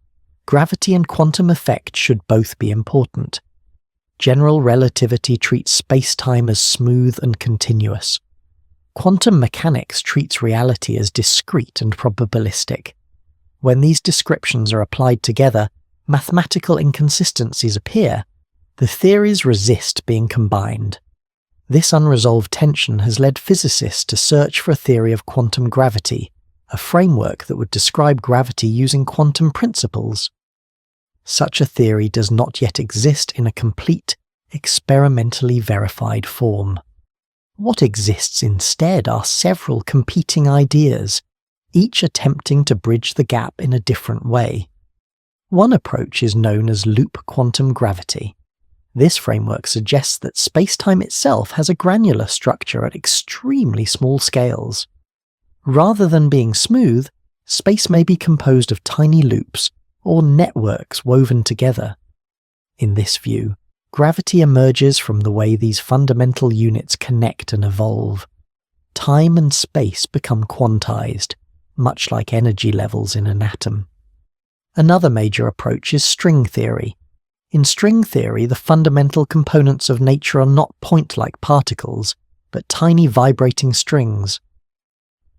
gravity and quantum effect should both be important. General relativity treats space-time as smooth and continuous. Quantum mechanics treats reality as discrete and probabilistic. When these descriptions are applied together, mathematical inconsistencies appear. The theories resist being combined. This unresolved tension has led physicists to search for a theory of quantum gravity, a framework that would describe gravity using quantum principles. Such a theory does not yet exist in a complete, experimentally verified form. What exists instead are several competing ideas, each attempting to bridge the gap in a different way. One approach is known as loop quantum gravity. This framework suggests that space-time itself has a granular structure at extremely small scales. Rather than being smooth, space may be composed of tiny loops or networks woven together. In this view, gravity emerges from the way these fundamental units connect and evolve. Time and space become quantized, much like energy levels in an atom. Another major approach is string theory. In string theory, the fundamental components of nature are not point-like particles, but tiny vibrating strings.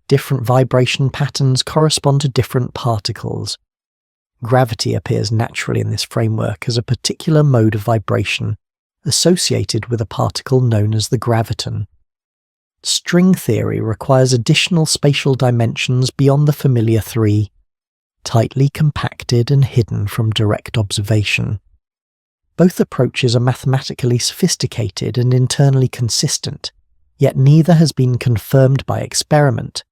Different vibration patterns correspond to different particles. Gravity appears naturally in this framework as a particular mode of vibration, associated with a particle known as the graviton. String theory requires additional spatial dimensions beyond the familiar three, tightly compacted and hidden from direct observation. Both approaches are mathematically sophisticated and internally consistent, yet neither has been confirmed by experiment.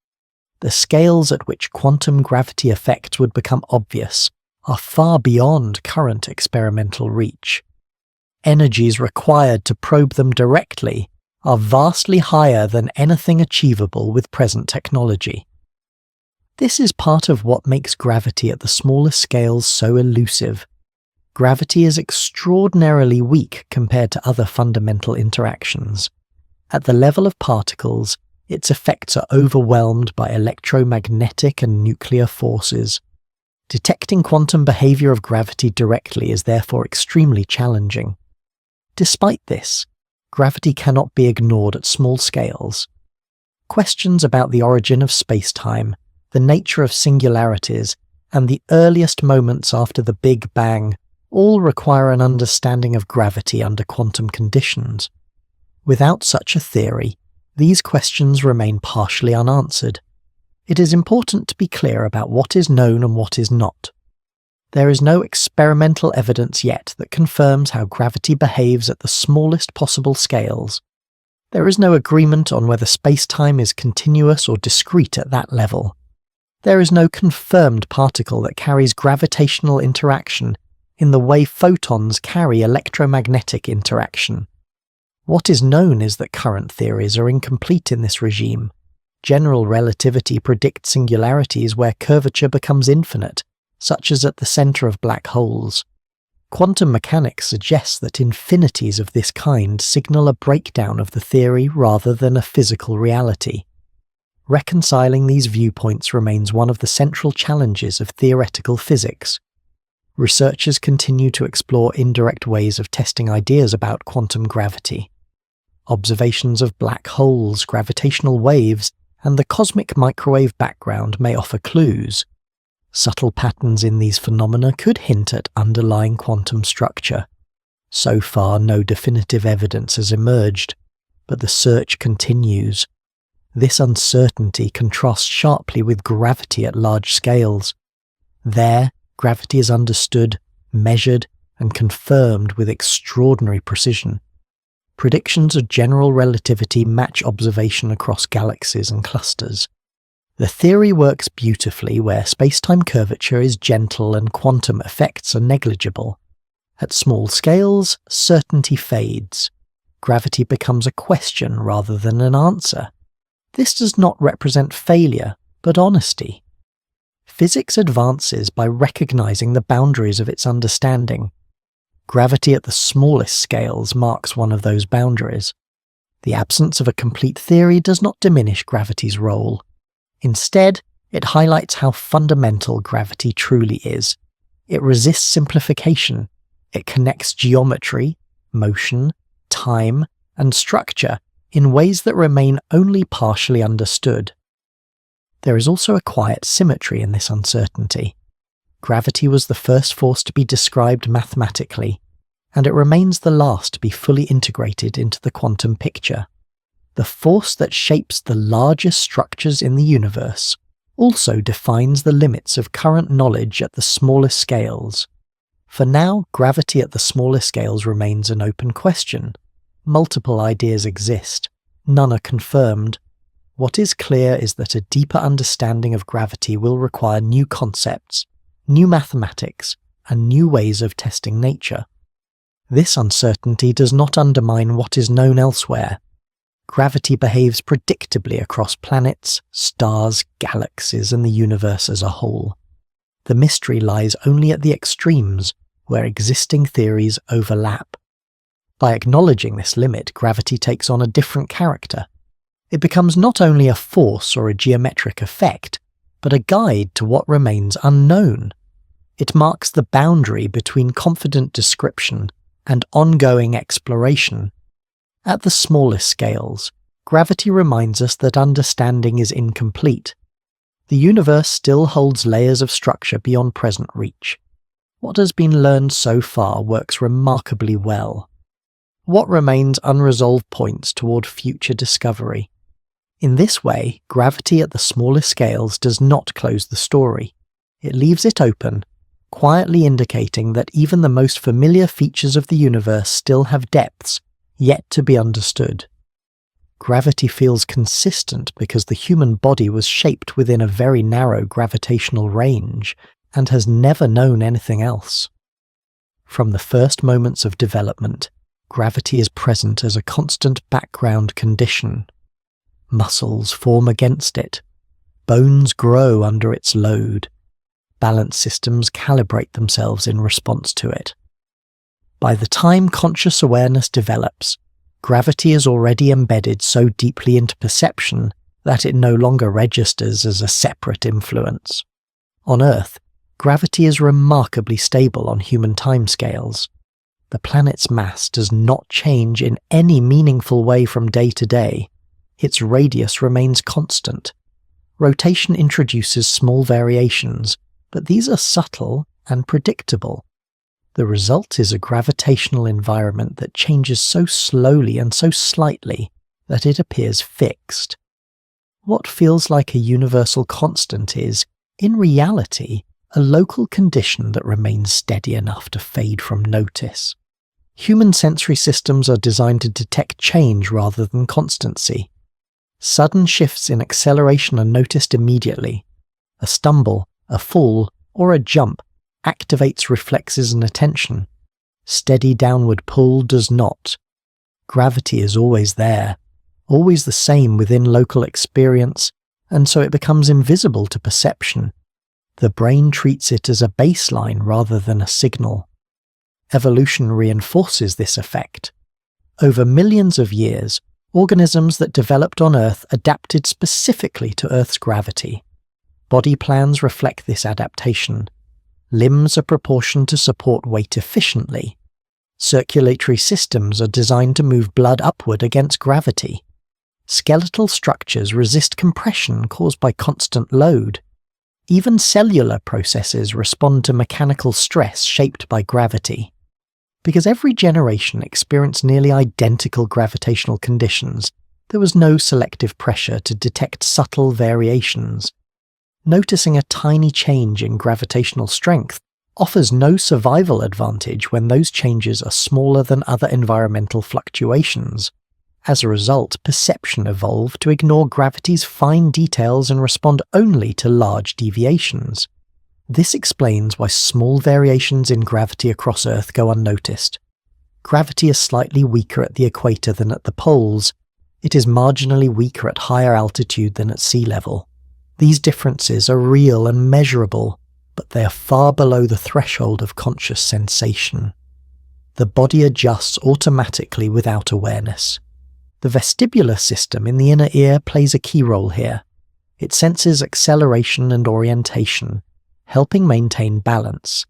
The scales at which quantum gravity effects would become obvious are far beyond current experimental reach. Energies required to probe them directly are vastly higher than anything achievable with present technology. This is part of what makes gravity at the smallest scales so elusive. Gravity is extraordinarily weak compared to other fundamental interactions. At the level of particles, its effects are overwhelmed by electromagnetic and nuclear forces. Detecting quantum behavior of gravity directly is therefore extremely challenging. Despite this, gravity cannot be ignored at small scales. Questions about the origin of space-time, the nature of singularities, and the earliest moments after the Big Bang all require an understanding of gravity under quantum conditions. Without such a theory, these questions remain partially unanswered. It is important to be clear about what is known and what is not. There is no experimental evidence yet that confirms how gravity behaves at the smallest possible scales. There is no agreement on whether space-time is continuous or discrete at that level. There is no confirmed particle that carries gravitational interaction in the way photons carry electromagnetic interaction. What is known is that current theories are incomplete in this regime. General relativity predicts singularities where curvature becomes infinite, such as at the center of black holes. Quantum mechanics suggests that infinities of this kind signal a breakdown of the theory rather than a physical reality. Reconciling these viewpoints remains one of the central challenges of theoretical physics. Researchers continue to explore indirect ways of testing ideas about quantum gravity. Observations of black holes, gravitational waves, and the cosmic microwave background may offer clues. Subtle patterns in these phenomena could hint at underlying quantum structure. So far, no definitive evidence has emerged, but the search continues. This uncertainty contrasts sharply with gravity at large scales. There, gravity is understood, measured, and confirmed with extraordinary precision. Predictions of general relativity match observation across galaxies and clusters. The theory works beautifully where space-time curvature is gentle and quantum effects are negligible. At small scales, certainty fades. Gravity becomes a question rather than an answer. This does not represent failure, but honesty. Physics advances by recognizing the boundaries of its understanding. Gravity at the smallest scales marks one of those boundaries. The absence of a complete theory does not diminish gravity's role. Instead, it highlights how fundamental gravity truly is. It resists simplification. It connects geometry, motion, time, and structure in ways that remain only partially understood. There is also a quiet symmetry in this uncertainty. Gravity was the first force to be described mathematically, and it remains the last to be fully integrated into the quantum picture. The force that shapes the largest structures in the universe also defines the limits of current knowledge at the smallest scales. For now, gravity at the smallest scales remains an open question. Multiple ideas exist. None are confirmed. What is clear is that a deeper understanding of gravity will require new concepts, new mathematics, and new ways of testing nature. This uncertainty does not undermine what is known elsewhere. Gravity behaves predictably across planets, stars, galaxies, and the universe as a whole. The mystery lies only at the extremes, where existing theories overlap. By acknowledging this limit, gravity takes on a different character. It becomes not only a force or a geometric effect, but a guide to what remains unknown. It marks the boundary between confident description and ongoing exploration. At the smallest scales, gravity reminds us that understanding is incomplete. The universe still holds layers of structure beyond present reach. What has been learned so far works remarkably well. What remains unresolved points toward future discovery. In this way, gravity at the smallest scales does not close the story. It leaves it open, quietly indicating that even the most familiar features of the universe still have depths yet to be understood. Gravity feels consistent because the human body was shaped within a very narrow gravitational range and has never known anything else. From the first moments of development, gravity is present as a constant background condition. Muscles form against it. Bones grow under its load. Balance systems calibrate themselves in response to it. By the time conscious awareness develops, gravity is already embedded so deeply into perception that it no longer registers as a separate influence. On Earth, gravity is remarkably stable on human timescales. the planet's mass does not change in any meaningful way from day to day. Its radius remains constant. Rotation introduces small variations, but these are subtle and predictable. The result is a gravitational environment that changes so slowly and so slightly that it appears fixed. What feels like a universal constant is, in reality, a local condition that remains steady enough to fade from notice. Human sensory systems are designed to detect change rather than constancy. Sudden shifts in acceleration are noticed immediately. A stumble, a fall, or a jump activates reflexes and attention. Steady downward pull does not. Gravity is always there, always the same within local experience, and so it becomes invisible to perception. The brain treats it as a baseline rather than a signal. Evolution reinforces this effect. Over millions of years, organisms that developed on Earth adapted specifically to Earth's gravity. Body plans reflect this adaptation. Limbs are proportioned to support weight efficiently. Circulatory systems are designed to move blood upward against gravity. Skeletal structures resist compression caused by constant load. Even cellular processes respond to mechanical stress shaped by gravity. Because every generation experienced nearly identical gravitational conditions, there was no selective pressure to detect subtle variations. Noticing a tiny change in gravitational strength offers no survival advantage when those changes are smaller than other environmental fluctuations. As a result, perception evolved to ignore gravity's fine details and respond only to large deviations. This explains why small variations in gravity across Earth go unnoticed. Gravity is slightly weaker at the equator than at the poles. It is marginally weaker at higher altitude than at sea level. These differences are real and measurable, but they are far below the threshold of conscious sensation. The body adjusts automatically without awareness. The vestibular system in the inner ear plays a key role here. It senses acceleration and orientation, helping maintain balance.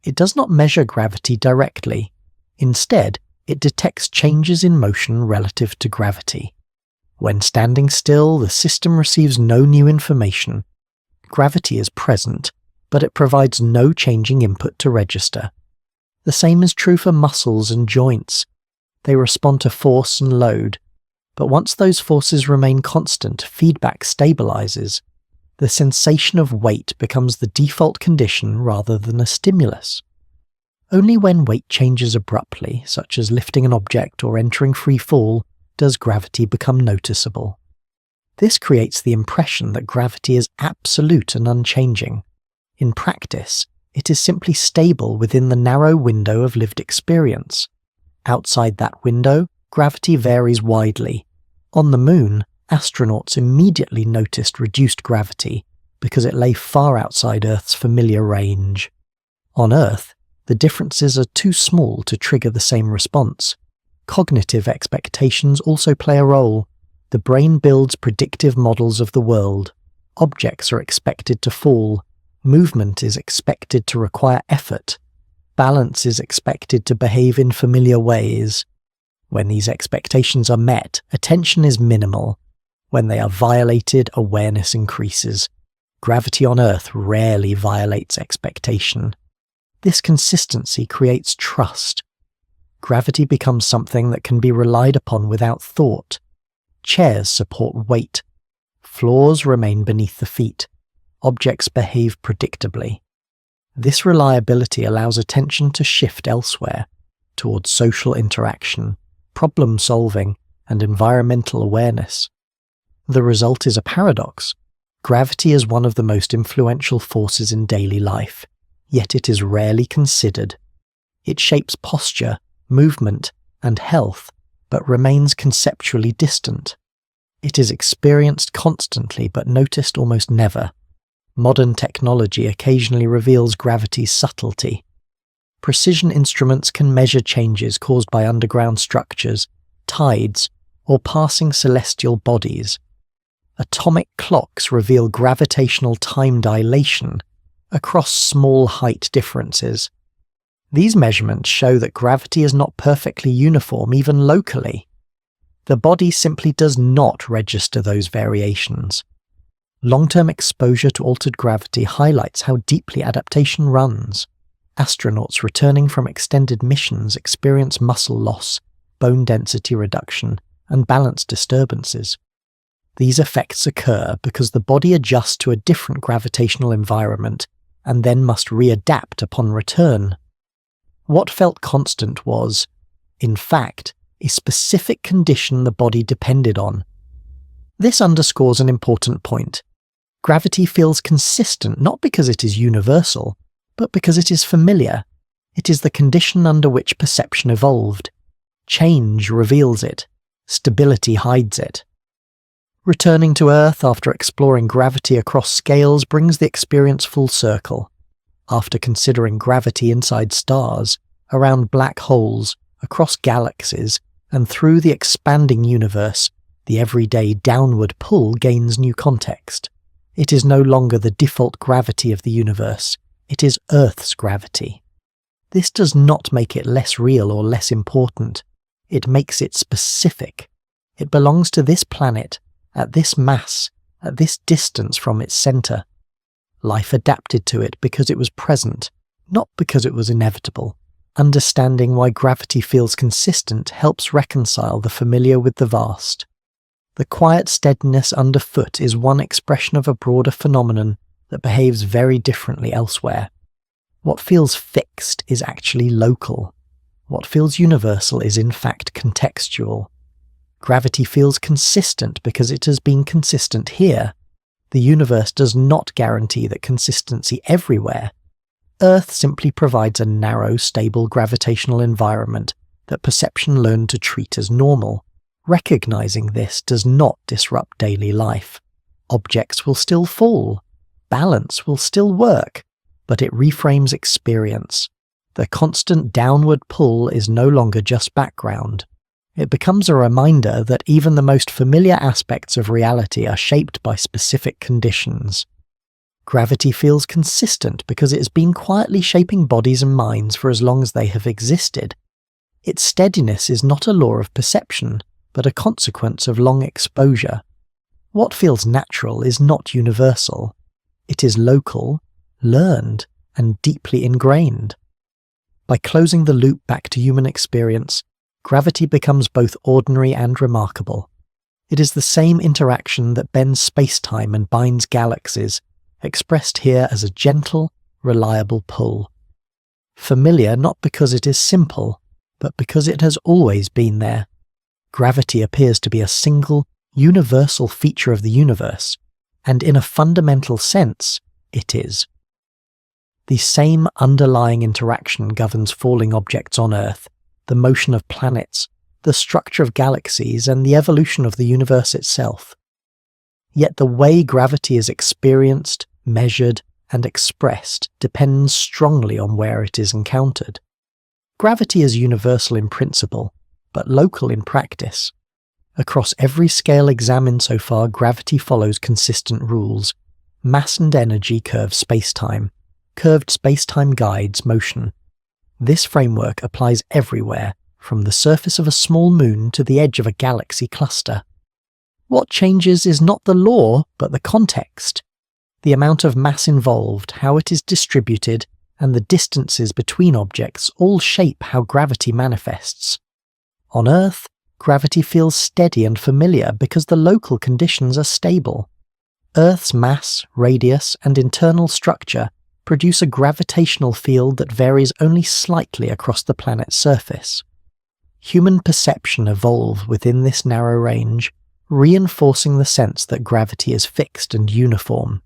It does not measure gravity directly. Instead, it detects changes in motion relative to gravity. When standing still, the system receives no new information. Gravity is present, but it provides no changing input to register. The same is true for muscles and joints. They respond to force and load, but once those forces remain constant, feedback stabilizes. The sensation of weight becomes the default condition rather than a stimulus. Only when weight changes abruptly, such as lifting an object or entering free fall, does gravity become noticeable. This creates the impression that gravity is absolute and unchanging. In practice, it is simply stable within the narrow window of lived experience. Outside that window, gravity varies widely. On the Moon, astronauts immediately noticed reduced gravity because it lay far outside Earth's familiar range. On Earth, the differences are too small to trigger the same response. Cognitive expectations also play a role. The brain builds predictive models of the world. Objects are expected to fall. Movement is expected to require effort. Balance is expected to behave in familiar ways. When these expectations are met, attention is minimal. When they are violated, awareness increases. Gravity on Earth rarely violates expectation. This consistency creates trust. Gravity becomes something that can be relied upon without thought. Chairs support weight. Floors remain beneath the feet. Objects behave predictably. This reliability allows attention to shift elsewhere, towards social interaction, problem solving, and environmental awareness. The result is a paradox. Gravity is one of the most influential forces in daily life, yet it is rarely considered. It shapes posture, movement, and health, but remains conceptually distant. It is experienced constantly but noticed almost never. Modern technology occasionally reveals gravity's subtlety. Precision instruments can measure changes caused by underground structures, tides, or passing celestial bodies. Atomic clocks reveal gravitational time dilation across small height differences. These measurements show that gravity is not perfectly uniform even locally. The body simply does not register those variations. Long-term exposure to altered gravity highlights how deeply adaptation runs. Astronauts returning from extended missions experience muscle loss, bone density reduction, and balance disturbances. These effects occur because the body adjusts to a different gravitational environment and then must readapt upon return. What felt constant was, in fact, a specific condition the body depended on. This underscores an important point. Gravity feels consistent not because it is universal, but because it is familiar. It is the condition under which perception evolved. Change reveals it. Stability hides it. Returning to Earth after exploring gravity across scales brings the experience full circle. After considering gravity inside stars, around black holes, across galaxies, and through the expanding universe, the everyday downward pull gains new context. It is no longer the default gravity of the universe, it is Earth's gravity. This does not make it less real or less important. It makes it specific. It belongs to this planet, at this mass, at this distance from its centre. Life adapted to it because it was present, not because it was inevitable. Understanding why gravity feels consistent helps reconcile the familiar with the vast. The quiet steadiness underfoot is one expression of a broader phenomenon that behaves very differently elsewhere. What feels fixed is actually local. What feels universal is in fact contextual. Gravity feels consistent because it has been consistent here. The universe does not guarantee that consistency everywhere. Earth simply provides a narrow, stable gravitational environment that perception learned to treat as normal. Recognizing this does not disrupt daily life. Objects will still fall. Balance will still work, but it reframes experience. The constant downward pull is no longer just background. It becomes a reminder that even the most familiar aspects of reality are shaped by specific conditions. Gravity feels consistent because it has been quietly shaping bodies and minds for as long as they have existed. Its steadiness is not a law of perception, but a consequence of long exposure. What feels natural is not universal. It is local, learned, and deeply ingrained. By closing the loop back to human experience, gravity becomes both ordinary and remarkable. It is the same interaction that bends space-time and binds galaxies, expressed here as a gentle, reliable pull. Familiar not because it is simple, but because it has always been there. Gravity appears to be a single, universal feature of the universe, and in a fundamental sense, it is. The same underlying interaction governs falling objects on Earth, the motion of planets, the structure of galaxies, and the evolution of the universe itself. Yet the way gravity is experienced, measured, and expressed depends strongly on where it is encountered. Gravity is universal in principle, but local in practice. Across every scale examined so far, gravity follows consistent rules. Mass and energy curve space-time. Curved space-time guides motion. This framework applies everywhere, from the surface of a small moon to the edge of a galaxy cluster. What changes is not the law, but the context. The amount of mass involved, how it is distributed, and the distances between objects all shape how gravity manifests. On Earth, gravity feels steady and familiar because the local conditions are stable. Earth's mass, radius, and internal structure produce a gravitational field that varies only slightly across the planet's surface. Human perception evolves within this narrow range, reinforcing the sense that gravity is fixed and uniform.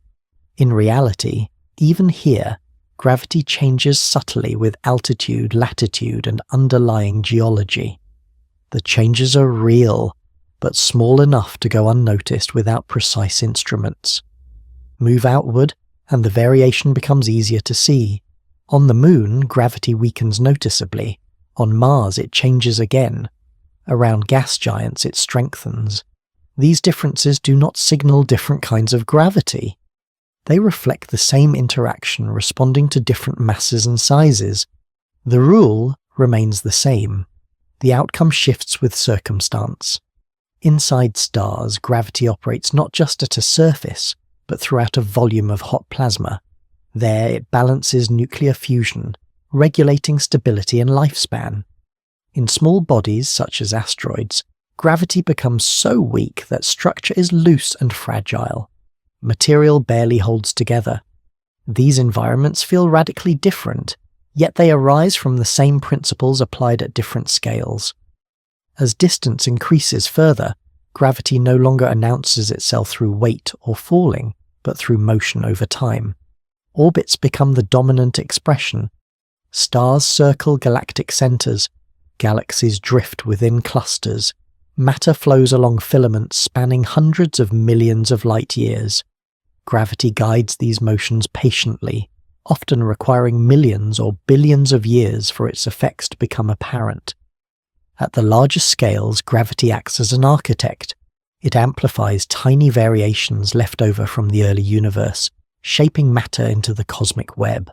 In reality, even here, gravity changes subtly with altitude, latitude, and underlying geology. The changes are real, but small enough to go unnoticed without precise instruments. Move outward, and the variation becomes easier to see. On the Moon, gravity weakens noticeably. On Mars, it changes again. Around gas giants, it strengthens. These differences do not signal different kinds of gravity. They reflect the same interaction responding to different masses and sizes. The rule remains the same. The outcome shifts with circumstance. Inside stars, gravity operates not just at a surface, but throughout a volume of hot plasma. There it balances nuclear fusion, regulating stability and lifespan. In small bodies such as asteroids, gravity becomes so weak that structure is loose and fragile. Material barely holds together. These environments feel radically different, yet they arise from the same principles applied at different scales. As distance increases further, gravity no longer announces itself through weight or falling, but through motion over time. Orbits become the dominant expression. Stars circle galactic centers. Galaxies drift within clusters. Matter flows along filaments spanning hundreds of millions of light years. Gravity guides these motions patiently, often requiring millions or billions of years for its effects to become apparent. At the largest scales, gravity acts as an architect. It amplifies tiny variations left over from the early universe, shaping matter into the cosmic web.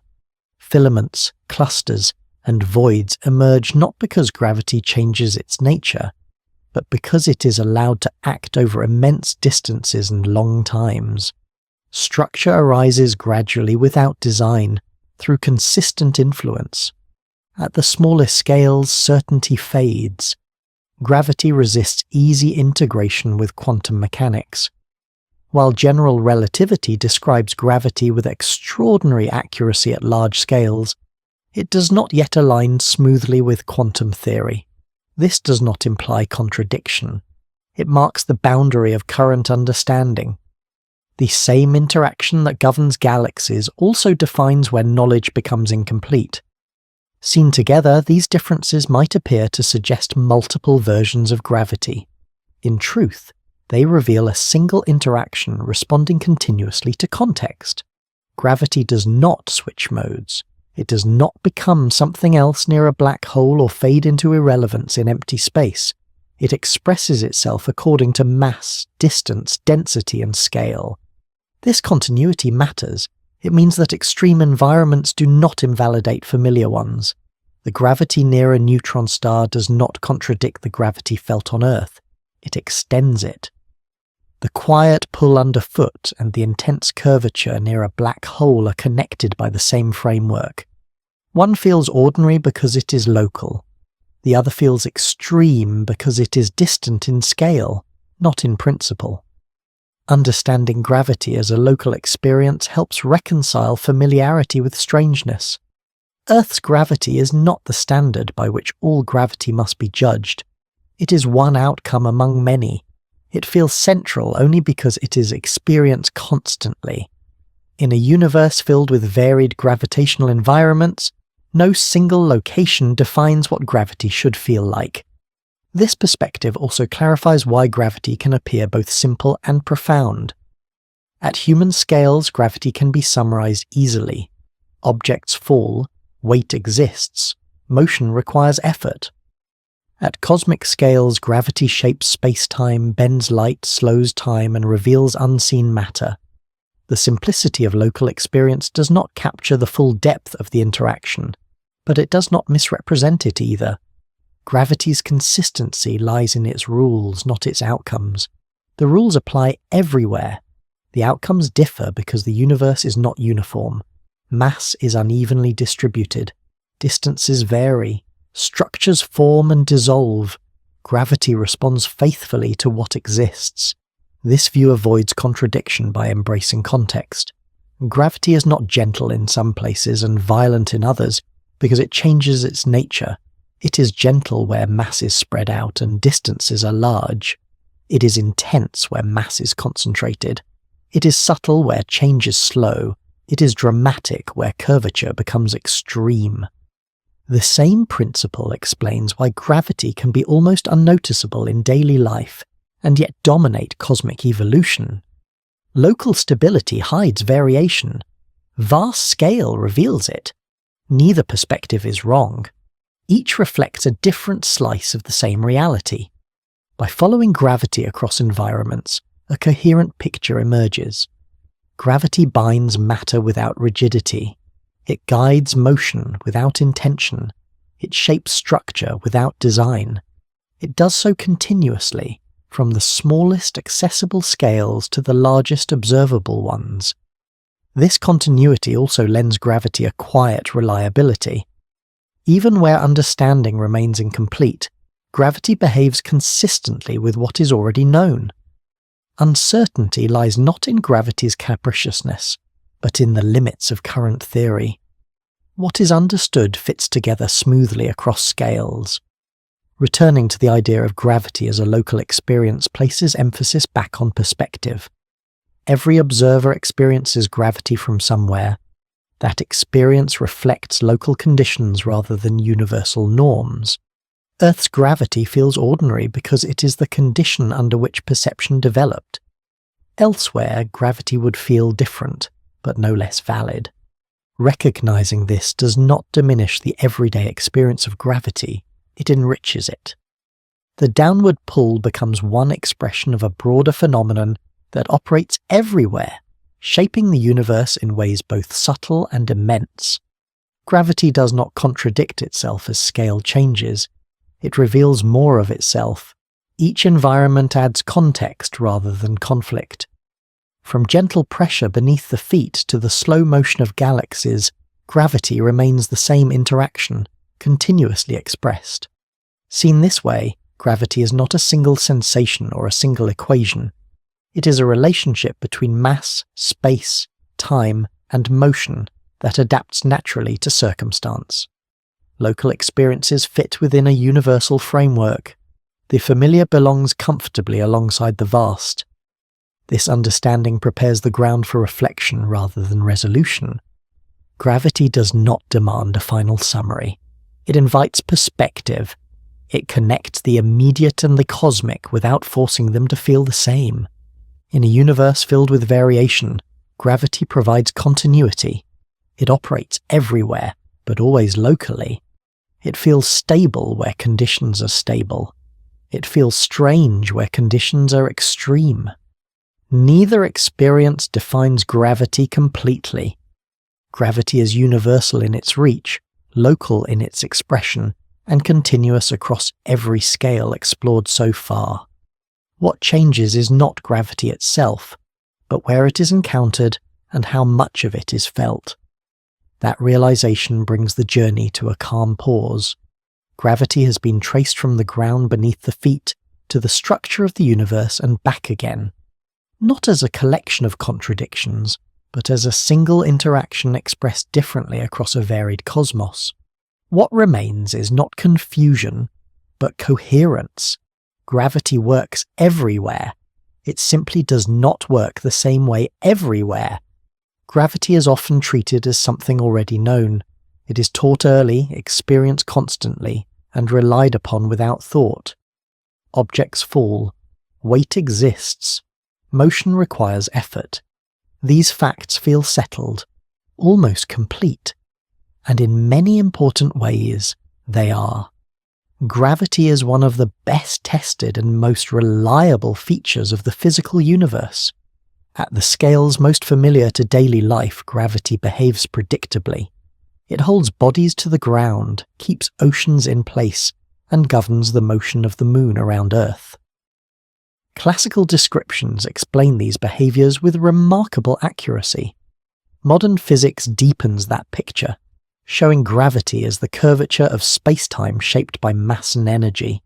Filaments, clusters, and voids emerge not because gravity changes its nature, but because it is allowed to act over immense distances and long times. Structure arises gradually without design, through consistent influence. At the smallest scales, certainty fades. Gravity resists easy integration with quantum mechanics. While general relativity describes gravity with extraordinary accuracy at large scales, it does not yet align smoothly with quantum theory. This does not imply contradiction. It marks the boundary of current understanding. The same interaction that governs galaxies also defines when knowledge becomes incomplete. Seen together, these differences might appear to suggest multiple versions of gravity. In truth, they reveal a single interaction responding continuously to context. Gravity does not switch modes. It does not become something else near a black hole or fade into irrelevance in empty space. It expresses itself according to mass, distance, density, and scale. This continuity matters. It means that extreme environments do not invalidate familiar ones. The gravity near a neutron star does not contradict the gravity felt on Earth. It extends it. The quiet pull underfoot and the intense curvature near a black hole are connected by the same framework. One feels ordinary because it is local. The other feels extreme because it is distant in scale, not in principle. Understanding gravity as a local experience helps reconcile familiarity with strangeness. Earth's gravity is not the standard by which all gravity must be judged. It is one outcome among many. It feels central only because it is experienced constantly. In a universe filled with varied gravitational environments, no single location defines what gravity should feel like. This perspective also clarifies why gravity can appear both simple and profound. At human scales, gravity can be summarized easily. Objects fall, weight exists, motion requires effort. At cosmic scales, gravity shapes space-time, bends light, slows time, and reveals unseen matter. The simplicity of local experience does not capture the full depth of the interaction, but it does not misrepresent it either. Gravity's consistency lies in its rules, not its outcomes. The rules apply everywhere. The outcomes differ because the universe is not uniform. Mass is unevenly distributed. Distances vary. Structures form and dissolve. Gravity responds faithfully to what exists. This view avoids contradiction by embracing context. Gravity is not gentle in some places and violent in others because it changes its nature. It is gentle where mass is spread out and distances are large. It is intense where mass is concentrated. It is subtle where change is slow. It is dramatic where curvature becomes extreme. The same principle explains why gravity can be almost unnoticeable in daily life and yet dominate cosmic evolution. Local stability hides variation. Vast scale reveals it. Neither perspective is wrong. Each reflects a different slice of the same reality. By following gravity across environments, a coherent picture emerges. Gravity binds matter without rigidity. It guides motion without intention. It shapes structure without design. It does so continuously, from the smallest accessible scales to the largest observable ones. This continuity also lends gravity a quiet reliability. Even where understanding remains incomplete, gravity behaves consistently with what is already known. Uncertainty lies not in gravity's capriciousness, but in the limits of current theory. What is understood fits together smoothly across scales. Returning to the idea of gravity as a local experience places emphasis back on perspective. Every observer experiences gravity from somewhere. That experience reflects local conditions rather than universal norms. Earth's gravity feels ordinary because it is the condition under which perception developed. Elsewhere, gravity would feel different, but no less valid. Recognizing this does not diminish the everyday experience of gravity, it enriches it. The downward pull becomes one expression of a broader phenomenon that operates everywhere, shaping the universe in ways both subtle and immense. Gravity does not contradict itself as scale changes. It reveals more of itself. Each environment adds context rather than conflict. From gentle pressure beneath the feet to the slow motion of galaxies, gravity remains the same interaction, continuously expressed. Seen this way, gravity is not a single sensation or a single equation. It is a relationship between mass, space, time, and motion that adapts naturally to circumstance. Local experiences fit within a universal framework. The familiar belongs comfortably alongside the vast. This understanding prepares the ground for reflection rather than resolution. Gravity does not demand a final summary. It invites perspective. It connects the immediate and the cosmic without forcing them to feel the same. In a universe filled with variation, gravity provides continuity. It operates everywhere, but always locally. It feels stable where conditions are stable. It feels strange where conditions are extreme. Neither experience defines gravity completely. Gravity is universal in its reach, local in its expression, and continuous across every scale explored so far. What changes is not gravity itself, but where it is encountered and how much of it is felt. That realization brings the journey to a calm pause. Gravity has been traced from the ground beneath the feet to the structure of the universe and back again, not as a collection of contradictions, but as a single interaction expressed differently across a varied cosmos. What remains is not confusion, but coherence. Gravity works everywhere. It simply does not work the same way everywhere. Gravity is often treated as something already known. It is taught early, experienced constantly, and relied upon without thought. Objects fall. Weight exists. Motion requires effort. These facts feel settled, almost complete, and in many important ways they are. Gravity is one of the best tested and most reliable features of the physical universe. At the scales most familiar to daily life, gravity behaves predictably. It holds bodies to the ground, keeps oceans in place, and governs the motion of the moon around Earth. Classical descriptions explain these behaviors with remarkable accuracy. Modern physics deepens that picture, showing gravity as the curvature of space-time shaped by mass and energy.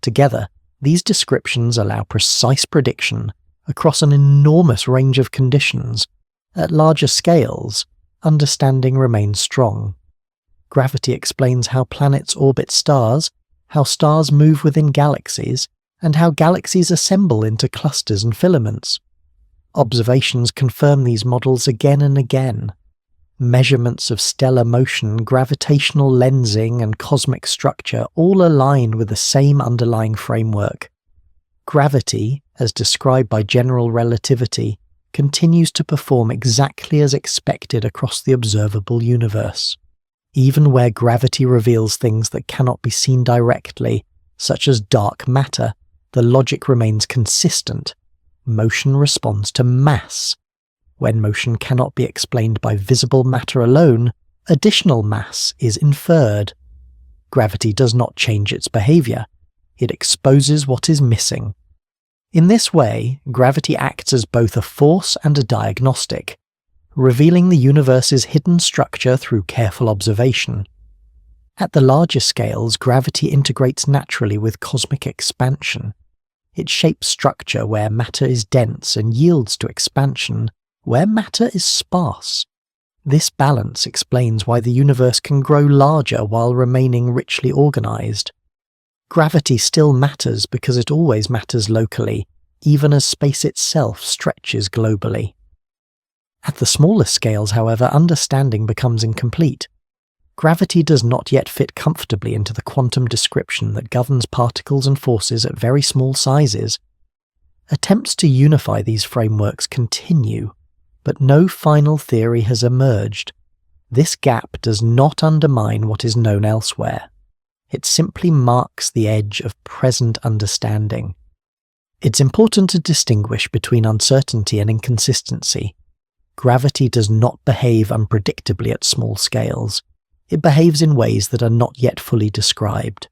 Together, these descriptions allow precise prediction across an enormous range of conditions. At larger scales, understanding remains strong. Gravity explains how planets orbit stars, how stars move within galaxies, and how galaxies assemble into clusters and filaments. Observations confirm these models again and again. Measurements of stellar motion, gravitational lensing, and cosmic structure all align with the same underlying framework. Gravity, as described by general relativity, continues to perform exactly as expected across the observable universe. Even where gravity reveals things that cannot be seen directly, such as dark matter, the logic remains consistent. Motion responds to mass. When motion cannot be explained by visible matter alone, additional mass is inferred. gravity does not change its behavior. It exposes what is missing. In this way, gravity acts as both a force and a diagnostic, revealing the universe's hidden structure through careful observation. At the larger scales, gravity integrates naturally with cosmic expansion. It shapes structure where matter is dense and yields to expansion where matter is sparse. This balance explains why the universe can grow larger while remaining richly organized. Gravity still matters because it always matters locally, even as space itself stretches globally. At the smallest scales, however, understanding becomes incomplete. Gravity does not yet fit comfortably into the quantum description that governs particles and forces at very small sizes. Attempts to unify these frameworks continue, but no final theory has emerged. This gap does not undermine what is known elsewhere. It simply marks the edge of present understanding. It's important to distinguish between uncertainty and inconsistency. Gravity does not behave unpredictably at small scales. It behaves in ways that are not yet fully described.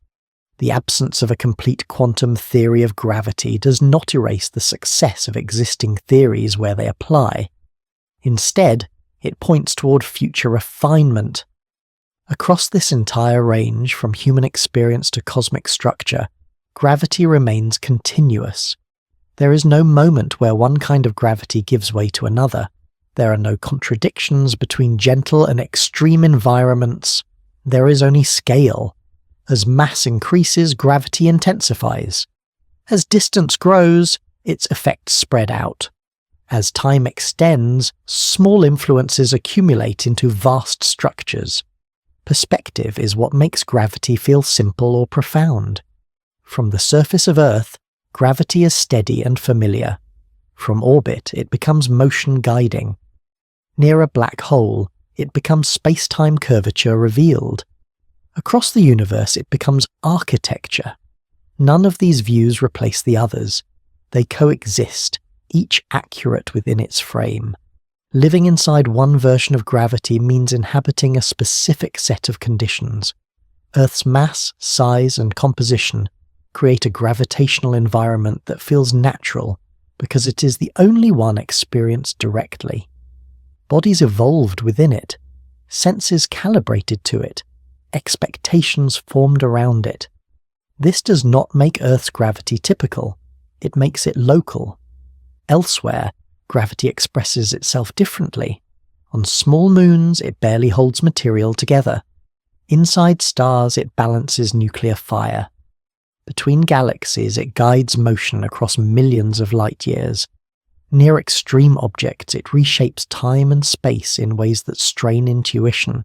The absence of a complete quantum theory of gravity does not erase the success of existing theories where they apply. Instead, it points toward future refinement. Across this entire range, from human experience to cosmic structure, gravity remains continuous. There is no moment where one kind of gravity gives way to another. There are no contradictions between gentle and extreme environments. There is only scale. As mass increases, gravity intensifies. As distance grows, its effects spread out. As time extends, small influences accumulate into vast structures. Perspective is what makes gravity feel simple or profound. From the surface of Earth, gravity is steady and familiar. From orbit, it becomes motion guiding. Near a black hole, it becomes space-time curvature revealed. Across the universe, it becomes architecture. None of these views replace the others. They coexist, each accurate within its frame. Living inside one version of gravity means inhabiting a specific set of conditions. Earth's mass, size, and composition create a gravitational environment that feels natural because it is the only one experienced directly. Bodies evolved within it, senses calibrated to it, expectations formed around it. This does not make Earth's gravity typical, it makes it local. Elsewhere, gravity expresses itself differently. On small moons, it barely holds material together. Inside stars, it balances nuclear fire. Between galaxies, it guides motion across millions of light years. Near extreme objects, it reshapes time and space in ways that strain intuition.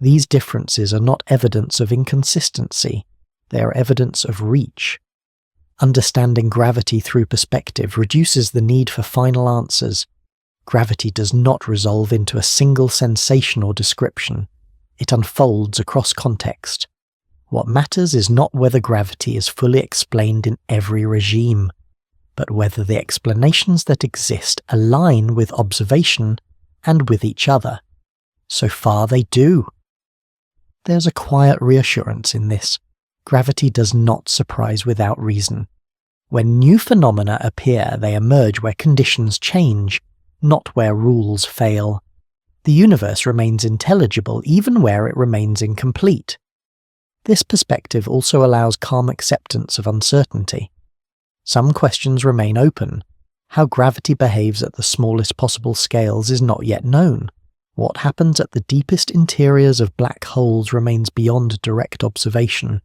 These differences are not evidence of inconsistency, they are evidence of reach. Understanding gravity through perspective reduces the need for final answers. Gravity does not resolve into a single sensation or description. It unfolds across context. What matters is not whether gravity is fully explained in every regime, but whether the explanations that exist align with observation and with each other. So far they do. There's a quiet reassurance in this. Gravity does not surprise without reason. When new phenomena appear, they emerge where conditions change, not where rules fail. The universe remains intelligible even where it remains incomplete. This perspective also allows calm acceptance of uncertainty. Some questions remain open. How gravity behaves at the smallest possible scales is not yet known. What happens at the deepest interiors of black holes remains beyond direct observation.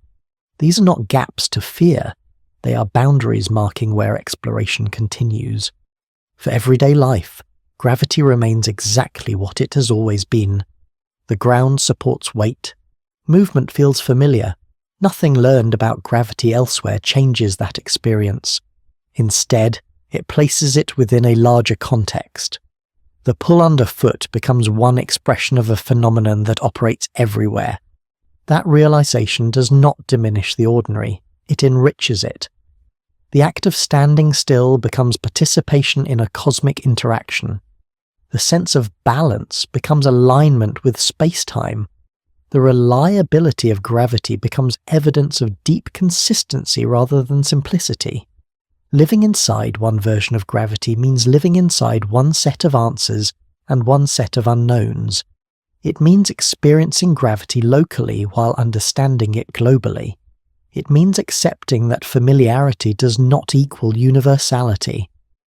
These are not gaps to fear. They are boundaries marking where exploration continues. For everyday life, gravity remains exactly what it has always been. The ground supports weight. Movement feels familiar. Nothing learned about gravity elsewhere changes that experience. Instead, it places it within a larger context. The pull underfoot becomes one expression of a phenomenon that operates everywhere. That realization does not diminish the ordinary, it enriches it. The act of standing still becomes participation in a cosmic interaction. The sense of balance becomes alignment with space-time. The reliability of gravity becomes evidence of deep consistency rather than simplicity. Living inside one version of gravity means living inside one set of answers and one set of unknowns. It means experiencing gravity locally while understanding it globally. It means accepting that familiarity does not equal universality.